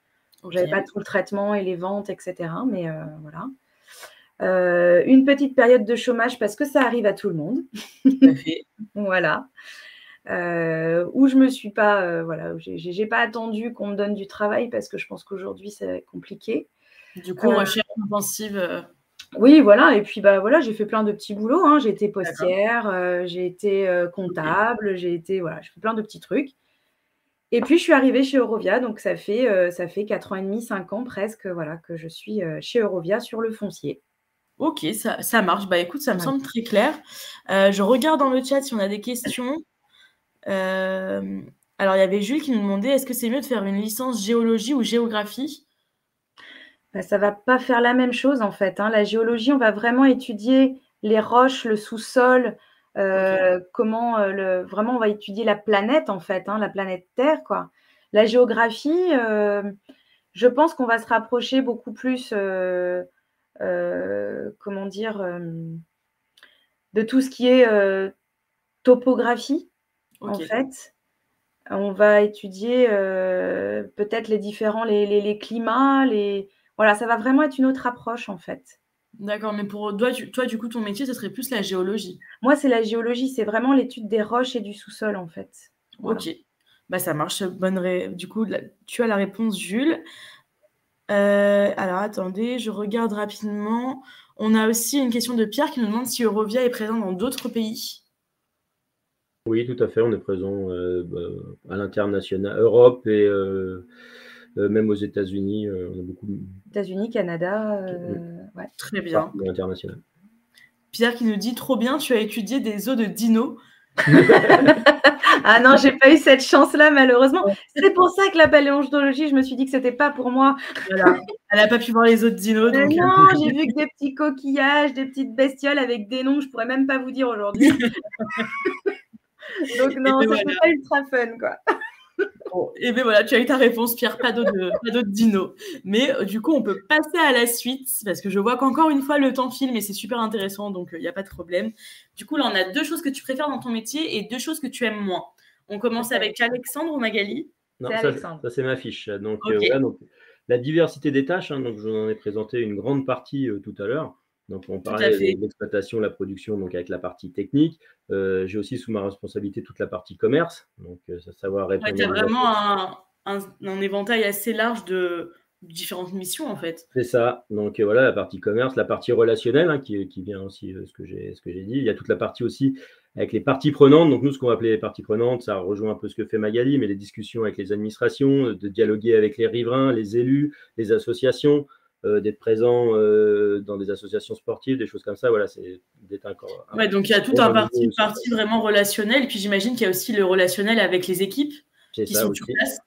Je n'avais pas tout le traitement et les ventes, etc. Mais voilà. Une petite période de chômage parce que ça arrive à tout le monde. Voilà. Où je me suis pas, j'ai pas attendu qu'on me donne du travail parce que je pense qu'aujourd'hui c'est compliqué. Du coup, recherche intensive. Oui, voilà. Et puis voilà, j'ai fait plein de petits boulots. Hein. J'ai été postière, j'ai été comptable, j'ai fait plein de petits trucs. Et puis je suis arrivée chez Eurovia, donc ça fait 4 ans et demi, 5 ans presque, que je suis chez Eurovia sur le foncier. Ok, ça marche. Écoute, ça me semble très clair. Je regarde dans le chat si on a des questions. Alors, il y avait Jules qui nous demandait, est-ce que c'est mieux de faire une licence géologie ou géographie? Ça va pas faire la même chose, en fait. Hein. La géologie, on va vraiment étudier les roches, le sous-sol, comment vraiment on va étudier la planète, en fait, la planète Terre, quoi. La géographie, je pense qu'on va se rapprocher beaucoup plus, comment dire, de tout ce qui est topographie, en fait. On va étudier peut-être les différents les climats, voilà, ça va vraiment être une autre approche, en fait. D'accord, mais pour toi, du coup, ton métier, ce serait plus la géologie. Moi, c'est la géologie, c'est vraiment l'étude des roches et du sous-sol, en fait. Voilà. Ok, ça marche. Du coup, tu as la réponse, Jules. Alors, attendez, je regarde rapidement. On a aussi une question de Pierre qui nous demande si Eurovia est présent dans d'autres pays. Oui, tout à fait. On est présent à l'international, Europe et même aux États-Unis. On a beaucoup. États-Unis, Canada. Ouais. Très bien. International. Pierre qui nous dit trop bien, tu as étudié des os de dino. Ah non, j'ai pas eu cette chance-là, malheureusement. C'est pour ça que la paléontologie, je me suis dit que c'était pas pour moi. Voilà. Elle n'a pas pu voir les os de dino. Donc... Non, j'ai vu que des petits coquillages, des petites bestioles avec des noms que je pourrais même pas vous dire aujourd'hui. Donc non, c'est pas ultra fun, quoi. Bon, et bien voilà, tu as eu ta réponse, Pierre, pas d'autres dinos. Mais du coup, on peut passer à la suite, parce que je vois qu'encore une fois, le temps file, et c'est super intéressant, donc il n'y a pas de problème. Du coup, là, on a 2 choses que tu préfères dans ton métier et 2 choses que tu aimes moins. On commence avec Alexandre ou Magali? Non, ça c'est ma fiche. Donc, donc la diversité des tâches, donc je vous en ai présenté une grande partie tout à l'heure. Donc, on parlait de l'exploitation, la production, donc avec la partie technique. J'ai aussi sous ma responsabilité toute la partie commerce, donc savoir répondre. Tu as vraiment un éventail assez large de différentes missions, en fait. C'est ça. Donc, voilà, la partie commerce, la partie relationnelle, qui vient aussi ce que j'ai dit. Il y a toute la partie aussi avec les parties prenantes. Donc, nous, ce qu'on va appeler les parties prenantes, ça rejoint un peu ce que fait Magali, mais les discussions avec les administrations, de dialoguer avec les riverains, les élus, les associations, d'être présent dans des associations sportives, des choses comme ça. Voilà, c'est d'être encore. Ouais, donc il y a tout un parti vraiment relationnel. Et puis j'imagine qu'il y a aussi le relationnel avec les équipes qui sont sur place.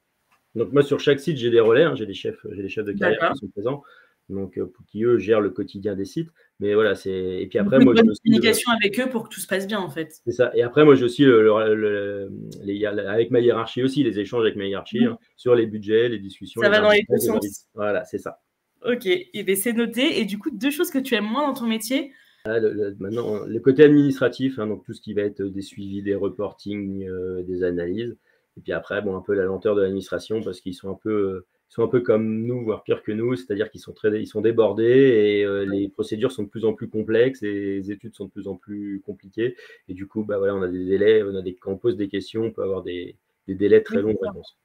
Donc moi, sur chaque site, j'ai des relais, j'ai des chefs de carrière qui sont présents. Donc, pour qui, eux, gèrent le quotidien des sites. Mais voilà, et puis après, moi, j'ai aussi communication avec eux pour que tout se passe bien, en fait. C'est ça. Et après, moi, j'ai aussi avec ma hiérarchie aussi, les échanges avec ma hiérarchie sur les budgets, les discussions. Ça va dans les deux sens. Voilà, c'est ça. Ok, et bien c'est noté. Et du coup, 2 choses que tu aimes moins dans ton métier? Maintenant, le côté administratif, donc tout ce qui va être des suivis, des reportings, des analyses. Et puis après, un peu la lenteur de l'administration parce qu'ils sont un peu comme nous, voire pire que nous, c'est-à-dire qu'ils sont débordés et les procédures sont de plus en plus complexes et les études sont de plus en plus compliquées. Et du coup, voilà, on a des délais, quand on pose des questions, on peut avoir des délais très longs de réponse.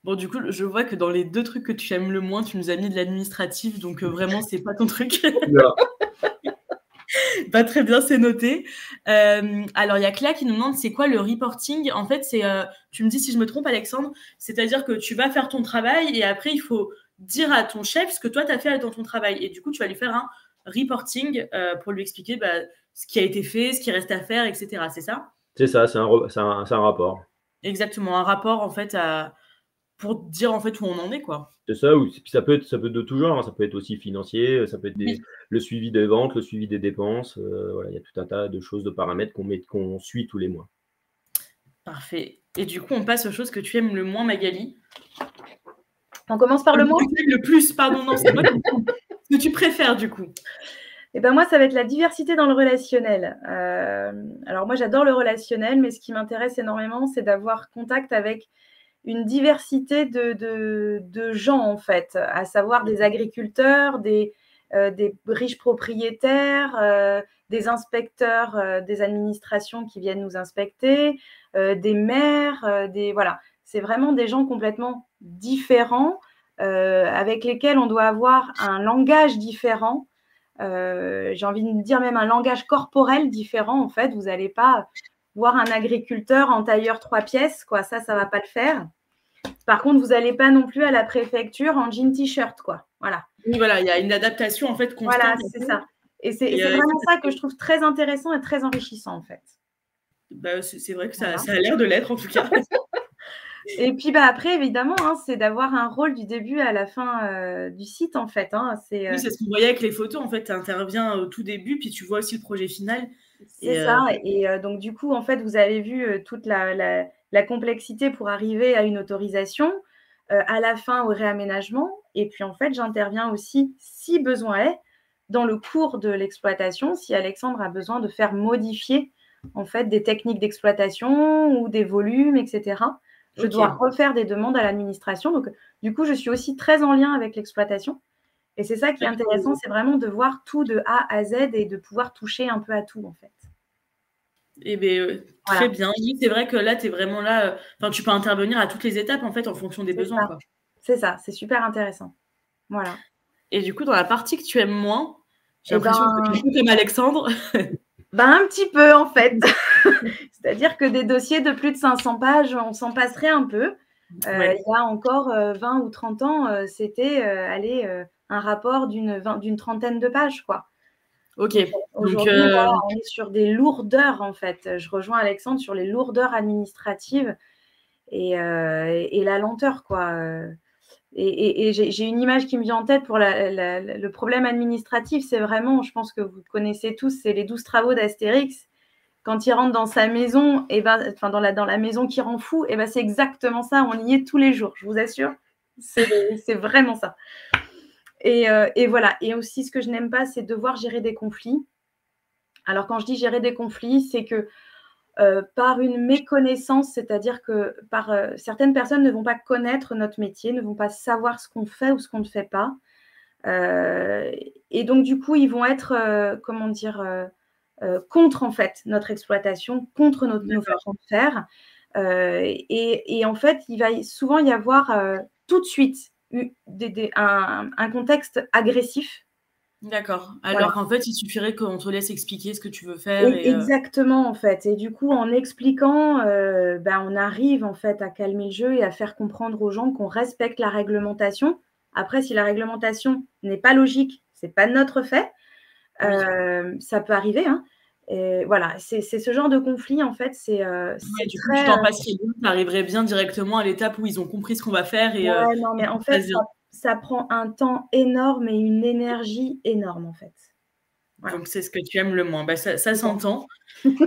Bon, du coup, je vois que dans les 2 trucs que tu aimes le moins, tu nous as mis de l'administratif, donc vraiment, c'est pas ton truc. Pas très bien, c'est noté. Alors, il y a Cla qui nous demande c'est quoi le reporting. En fait, c'est, tu me dis si je me trompe, Alexandre, c'est-à-dire que tu vas faire ton travail et après, il faut dire à ton chef ce que toi, tu as fait dans ton travail. Et du coup, tu vas lui faire un reporting pour lui expliquer ce qui a été fait, ce qui reste à faire, etc. C'est ça? C'est ça, c'est un rapport. Exactement, un rapport, en fait, pour dire en fait où on en est, quoi. C'est ça, puis ça peut être de tout genre, ça peut être aussi financier, ça peut être le suivi des ventes, le suivi des dépenses, voilà, il y a tout un tas de choses, de paramètres qu'on suit tous les mois. Parfait. Et du coup, on passe aux choses que tu aimes le moins, Magali. On commence par le moins? Le plus, pardon, non, c'est pas ce que tu préfères du coup. Et ben moi, ça va être la diversité dans le relationnel. Alors moi, j'adore le relationnel, mais ce qui m'intéresse énormément, c'est d'avoir contact avec une diversité de gens, en fait, à savoir des agriculteurs, des riches propriétaires, des inspecteurs des administrations qui viennent nous inspecter, des maires, voilà. C'est vraiment des gens complètement différents avec lesquels on doit avoir un langage différent. J'ai envie de dire même un langage corporel différent, en fait. Vous n'allez pas voir un agriculteur en tailleur 3 pièces, quoi. Ça va pas le faire. Par contre, vous n'allez pas non plus à la préfecture en jean t-shirt, quoi. Voilà. Oui, voilà, il y a une adaptation, en fait, constante. Voilà, c'est ça. Et c'est vraiment ça que je trouve très intéressant et très enrichissant, en fait. C'est vrai que ça a l'air de l'être, en tout cas. Et puis après, évidemment, c'est d'avoir un rôle du début à la fin du site, en fait. Oui, c'est ce qu'on voyait avec les photos. En fait, tu interviens au tout début, puis tu vois aussi le projet final. C'est ça. Et donc, du coup, en fait, vous avez vu toute la complexité pour arriver à une autorisation, à la fin au réaménagement. Et puis, en fait, j'interviens aussi, si besoin est, dans le cours de l'exploitation, si Alexandre a besoin de faire modifier, en fait, des techniques d'exploitation ou des volumes, etc. Je dois refaire des demandes à l'administration. Donc, du coup, je suis aussi très en lien avec l'exploitation. Et c'est ça qui est intéressant, c'est vraiment de voir tout de A à Z et de pouvoir toucher un peu à tout, en fait. Eh bien, très bien. Oui, c'est vrai que là, tu es vraiment là. Tu peux intervenir à toutes les étapes, en fait, en fonction des besoins. C'est ça, c'est super intéressant. Voilà. Et du coup, dans la partie que tu aimes moins, J'ai l'impression que tu es comme Alexandre. Un petit peu, en fait. C'est-à-dire que des dossiers de plus de 500 pages, on s'en passerait un peu. Il y a encore 20 ou 30 ans, c'était un rapport d'une trentaine de pages, quoi. Ok. Aujourd'hui, on est sur des lourdeurs, en fait. Je rejoins Alexandre sur les lourdeurs administratives et la lenteur, quoi. Et j'ai une image qui me vient en tête pour le problème administratif. C'est vraiment, je pense que vous connaissez tous, c'est les 12 travaux d'Astérix. Quand il rentre dans sa maison, dans la maison qui rend fou, c'est exactement ça. On y est tous les jours, je vous assure. C'est vraiment ça. Et voilà. Et aussi, ce que je n'aime pas, c'est devoir gérer des conflits. Alors, quand je dis gérer des conflits, c'est que par une méconnaissance, c'est-à-dire que certaines personnes ne vont pas connaître notre métier, ne vont pas savoir ce qu'on fait ou ce qu'on ne fait pas. Et donc, du coup, ils vont être, contre, en fait, notre exploitation, contre nos façons de faire. Et en fait, il va souvent y avoir tout de suite un contexte agressif. D'accord. Alors qu'en fait, il suffirait qu'on te laisse expliquer ce que tu veux faire. Exactement, en fait. Et du coup, en expliquant, on arrive en fait à calmer le jeu et à faire comprendre aux gens qu'on respecte la réglementation. Après, si la réglementation n'est pas logique, c'est pas notre fait. Ça peut arriver. Hein. Et voilà, c'est ce genre de conflit, en fait. Du coup, tu t'en passerais bien, tu arriverais bien directement à l'étape où ils ont compris ce qu'on va faire. Non, mais en fait, ça prend un temps énorme et une énergie énorme, en fait. Voilà. Donc, c'est ce que tu aimes le moins. Ça s'entend.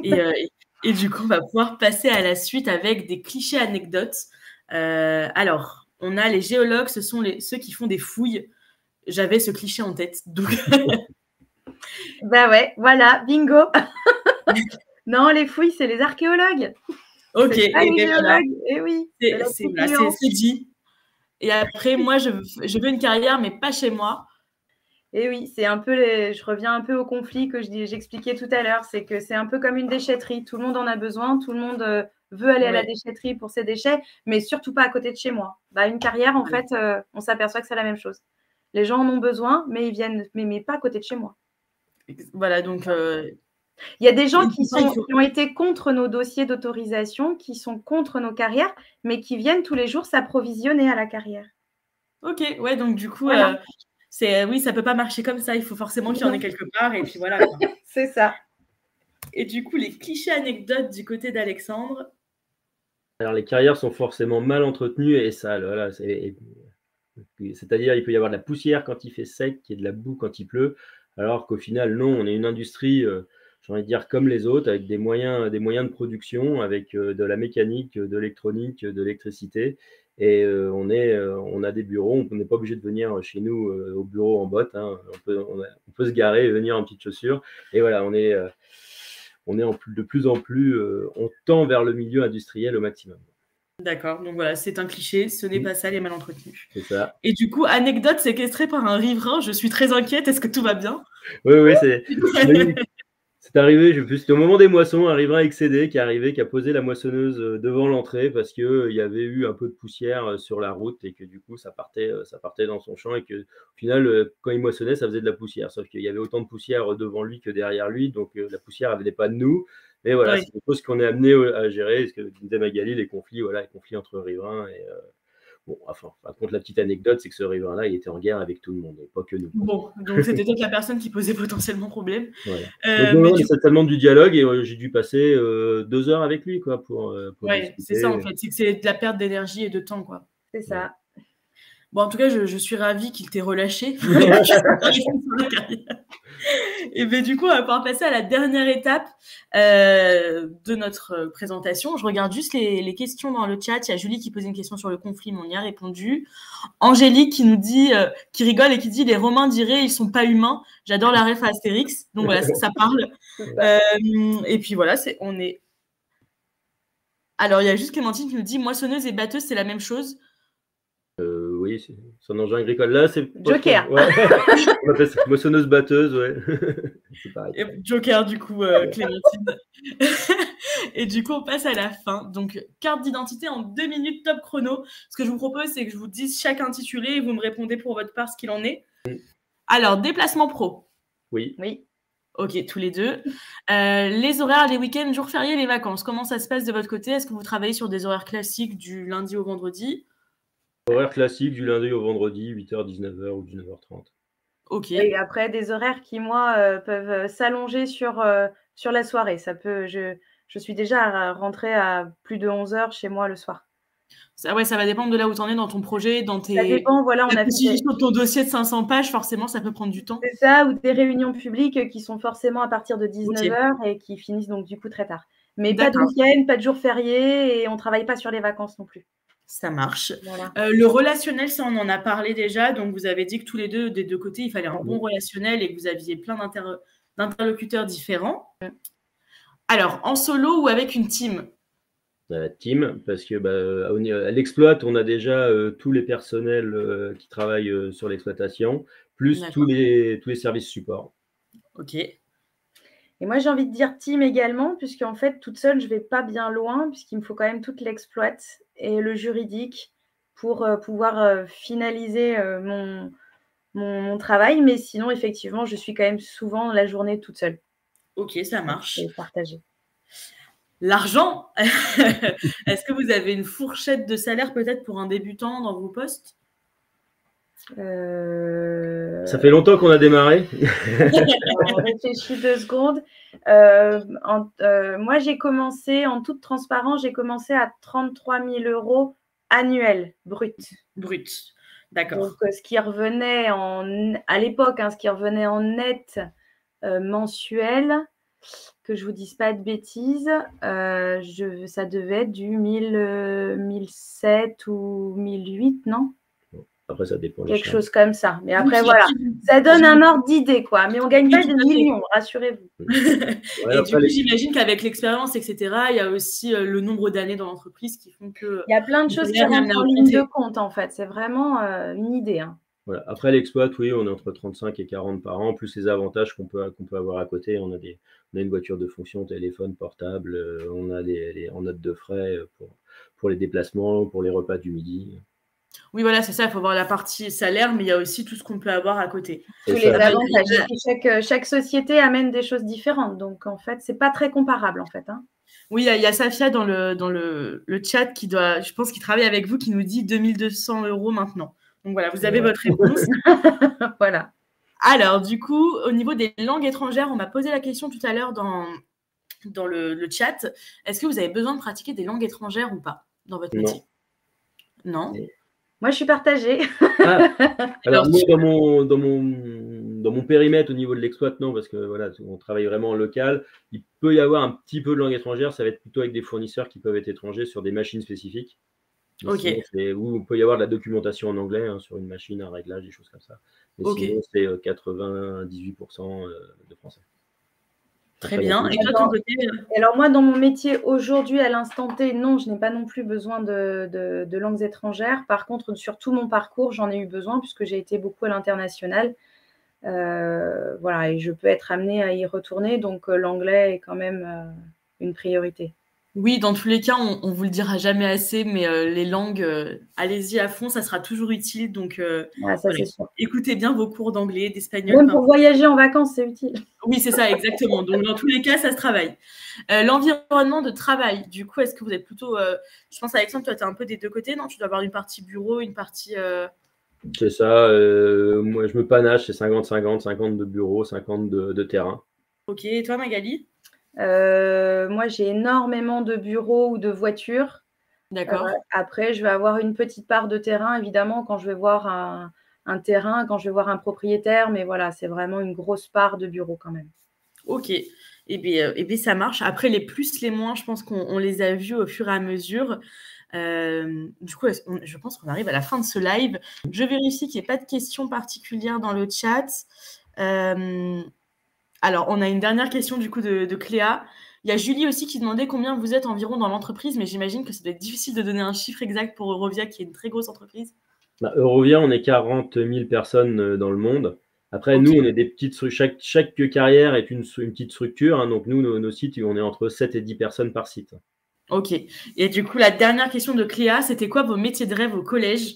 Et du coup, on va pouvoir passer à la suite avec des clichés anecdotes. Alors, on a les géologues, ce sont ceux qui font des fouilles. J'avais ce cliché en tête. Donc... ouais, voilà, bingo. Non, les fouilles, c'est les archéologues. Ok, et voilà. Et oui, c'est dit. Et après, moi, je veux une carrière, mais pas chez moi. Et oui, c'est un peu je reviens un peu au conflit que j'expliquais tout à l'heure, c'est que c'est un peu comme une déchetterie. Tout le monde en a besoin, tout le monde veut aller à la déchetterie pour ses déchets, mais surtout pas à côté de chez moi. Une carrière, en fait, on s'aperçoit que c'est la même chose. Les gens en ont besoin, mais ils viennent, mais pas à côté de chez moi. Voilà, donc... Il y a des gens qui ont été contre nos dossiers d'autorisation, qui sont contre nos carrières, mais qui viennent tous les jours s'approvisionner à la carrière. Ok, ouais, donc du coup, oui, ça peut pas marcher comme ça. Il faut forcément qu'il y en ait quelque part, et puis voilà. C'est ça. Et du coup, les clichés anecdotes du côté d'Alexandre. Alors, les carrières sont forcément mal entretenues et sales. Voilà, c'est-à-dire, il peut y avoir de la poussière quand il fait sec et de la boue quand il pleut, alors qu'au final, non, on est une industrie, j'ai envie de dire, comme les autres, avec des moyens de production, avec de la mécanique, de l'électronique, de l'électricité. Et on a des bureaux, on n'est pas obligé de venir chez nous au bureau en bottes. Hein. On peut se garer et venir en petites chaussures. Et voilà, on est de plus en plus, on tend vers le milieu industriel au maximum. D'accord, donc voilà, c'est un cliché, ce n'est pas ça, les mal entretenus. C'est ça. Et du coup, anecdote séquestrée par un riverain, je suis très inquiète, est-ce que tout va bien? Oui, c'est arrivé, c'était au moment des moissons, un riverain excédé qui est arrivé, qui a posé la moissonneuse devant l'entrée parce qu'il y avait eu un peu de poussière sur la route et que du coup, ça partait dans son champ et qu'au final, quand il moissonnait, ça faisait de la poussière. Sauf qu'il y avait autant de poussière devant lui que derrière lui, donc la poussière, elle venait pas de nous. Mais voilà, c'est une chose qu'on est amené à gérer, ce que disait Magali, les conflits entre riverains. Et bon, enfin, par contre, la petite anecdote, c'est que ce riverain-là, il était en guerre avec tout le monde, et pas que nous. Bon, donc c'était peut-être la personne qui posait potentiellement problème. Voilà. Ça demande du dialogue et j'ai dû passer 2 heures avec lui, quoi, pour discuter. C'est ça en fait, c'est que c'est de la perte d'énergie et de temps, quoi. C'est ça. Bon, en tout cas, je suis ravie qu'il t'ait relâché. Et bien, du coup, on va pouvoir passer à la dernière étape de notre présentation. Je regarde juste les questions dans le chat. Il y a Julie qui posait une question sur le conflit, mais on y a répondu. Angélique qui nous dit, qui rigole et qui dit « Les Romains diraient, ils sont pas humains ». J'adore la ref à Astérix. Donc voilà, ça parle. Et puis voilà, on est... Alors, il y a juste Clémentine qui nous dit « Moissonneuse et batteuse, c'est la même chose ». Oui, c'est un engin agricole. Là, c'est Joker. Ouais. On appelle ça moissonneuse batteuse, ouais. C'est pareil. Et Joker, du coup, Clémentine. Et du coup, on passe à la fin. Donc, carte d'identité en 2 minutes top chrono. Ce que je vous propose, c'est que je vous dise chaque intitulé et vous me répondez pour votre part ce qu'il en est. Alors, déplacement pro. Oui. Oui. Ok, tous les deux. Les horaires, les week-ends, jours fériés, les vacances, comment ça se passe de votre côté? Est-ce que vous travaillez sur des horaires classiques du lundi au vendredi? Horaire classique du lundi au vendredi, 8h, 19h ou 19h30. Ok. Et après, des horaires qui, moi, peuvent s'allonger sur la soirée. Je suis déjà rentrée à plus de 11h chez moi le soir. Ça va dépendre de là où tu en es dans ton projet, dans Ça dépend, voilà, on a constitution de ton dossier de 500 pages, forcément, ça peut prendre du temps. C'est ça, ou des réunions publiques qui sont forcément à partir de 19h et qui finissent donc du coup très tard. Mais pas de week-end, pas de jours fériés et on ne travaille pas sur les vacances non plus. Ça marche. Voilà. Le relationnel, ça, on en a parlé déjà. Donc, vous avez dit que tous les deux, des deux côtés, il fallait un bon relationnel et que vous aviez plein d'interlocuteurs différents. Alors, en solo ou avec une team? Team, parce que à l'exploit, on a déjà tous les personnels qui travaillent sur l'exploitation, plus tous les services support. Ok. Et moi, j'ai envie de dire team également, puisqu'en fait, toute seule, je ne vais pas bien loin, puisqu'il me faut quand même toute l'exploit et le juridique pour pouvoir finaliser mon travail. Mais sinon, effectivement, je suis quand même souvent la journée toute seule. Ok, ça marche. Et partagé. L'argent, est-ce que vous avez une fourchette de salaire peut-être pour un débutant dans vos postes? Ça fait longtemps qu'on a démarré. On réfléchit 2 secondes. Moi, j'ai commencé, en toute transparence, j'ai commencé à 33 000 € annuels, brut. Brut, d'accord. Donc, ce qui revenait à l'époque, ce qui revenait en net mensuel, que je vous dise pas de bêtises, ça devait être du 1007 ou 1008, non? Après, ça dépend. Quelque chose comme ça. Mais après, voilà, ça donne un ordre d'idée, quoi. Mais on ne gagne pas des millions, rassurez-vous. Et du coup, j'imagine qu'avec l'expérience, etc., il y a aussi le nombre d'années dans l'entreprise qui font que… Il y a plein de choses qui rentrent en ligne de compte, en fait. C'est vraiment une idée. Voilà. Après l'exploit, oui, on est entre 35 et 40 par an, plus les avantages qu'on peut avoir à côté. On a une voiture de fonction, téléphone portable, on a en note de frais pour les déplacements, pour les repas du midi. Oui, voilà, c'est ça, il faut voir la partie salaire, mais il y a aussi tout ce qu'on peut avoir à côté. Tous les avantages. Et puis chaque société amène des choses différentes. Donc, en fait, ce n'est pas très comparable, en fait. Oui, il y a Safia dans le chat je pense qu'il travaille avec vous, qui nous dit 2200 € maintenant. Donc voilà, vous avez votre réponse. Voilà. Alors, du coup, au niveau des langues étrangères, on m'a posé la question tout à l'heure dans le chat. Est-ce que vous avez besoin de pratiquer des langues étrangères ou pas dans votre métier? Non. Moi, je suis partagée. Alors, moi, dans mon périmètre au niveau de l'exploit, non, parce que voilà, on travaille vraiment en local. Il peut y avoir un petit peu de langue étrangère, ça va être plutôt avec des fournisseurs qui peuvent être étrangers sur des machines spécifiques. Ok. Où il peut y avoir de la documentation en anglais sur une machine, un réglage, des choses comme ça. Mais sinon, c'est 98% de français. Très bien. Et toi, ton côté? Alors moi, dans mon métier aujourd'hui, à l'instant T, non, je n'ai pas non plus besoin de langues étrangères. Par contre, sur tout mon parcours, j'en ai eu besoin puisque j'ai été beaucoup à l'international. Voilà, et je peux être amenée à y retourner. Donc, l'anglais est quand même une priorité. Oui, dans tous les cas, on ne vous le dira jamais assez, mais les langues, allez-y à fond, ça sera toujours utile. Donc, ça, c'est sûr. Écoutez bien vos cours d'anglais, d'espagnol. Même pour voyager en vacances, c'est utile. Oui, c'est ça, exactement. Donc, dans tous les cas, ça se travaille. L'environnement de travail, du coup, est-ce que vous êtes plutôt… je pense, Alexandre, toi, tu es un peu des deux côtés, non? Tu dois avoir une partie bureau, une partie… C'est ça. Moi, je me panache, c'est 50-50, 50 de bureau, 50 de terrain. Ok. Et toi, Magali? Moi, j'ai énormément de bureaux ou de voitures. D'accord. Après, je vais avoir une petite part de terrain, évidemment, quand je vais voir un terrain, quand je vais voir un propriétaire. Mais voilà, c'est vraiment une grosse part de bureau quand même. Ok. Eh bien, ça marche. Après, les plus, les moins, je pense qu'on les a vus au fur et à mesure. Du coup, je pense qu'on arrive à la fin de ce live. Je vérifie qu'il n'y ait pas de questions particulières dans le chat. Alors, on a une dernière question du coup de Cléa. Il y a Julie aussi qui demandait combien vous êtes environ dans l'entreprise, mais j'imagine que ça doit être difficile de donner un chiffre exact pour Eurovia, qui est une très grosse entreprise. Eurovia, on est 40 000 personnes dans le monde. Après, nous, on est des petites… Chaque carrière est une petite structure. Donc, nous, nos sites, on est entre 7 et 10 personnes par site. Ok. Et du coup, la dernière question de Cléa, c'était quoi vos métiers de rêve au collège?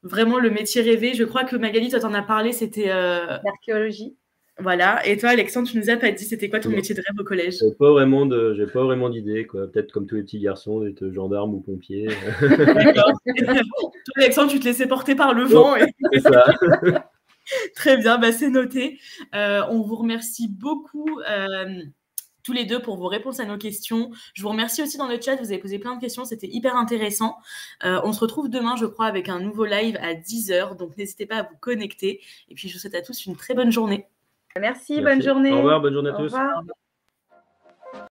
Vraiment le métier rêvé. Je crois que Magali, toi, t'en as parlé, c'était… L'archéologie. Voilà. Et toi, Alexandre, tu nous as pas dit, c'était quoi ton métier de rêve au collège? J'ai pas vraiment d'idée, quoi. Peut-être comme tous les petits garçons, être gendarme ou pompier. D'accord. Toi, Alexandre, tu te laissais porter par le vent. C'est ça. Très bien, c'est noté. On vous remercie beaucoup tous les deux pour vos réponses à nos questions. Je vous remercie aussi dans le chat, vous avez posé plein de questions, c'était hyper intéressant. On se retrouve demain, je crois, avec un nouveau live à 10h, donc n'hésitez pas à vous connecter. Et puis, je vous souhaite à tous une très bonne journée. Merci. Bonne journée. Au revoir, bonne journée à tous. Au revoir.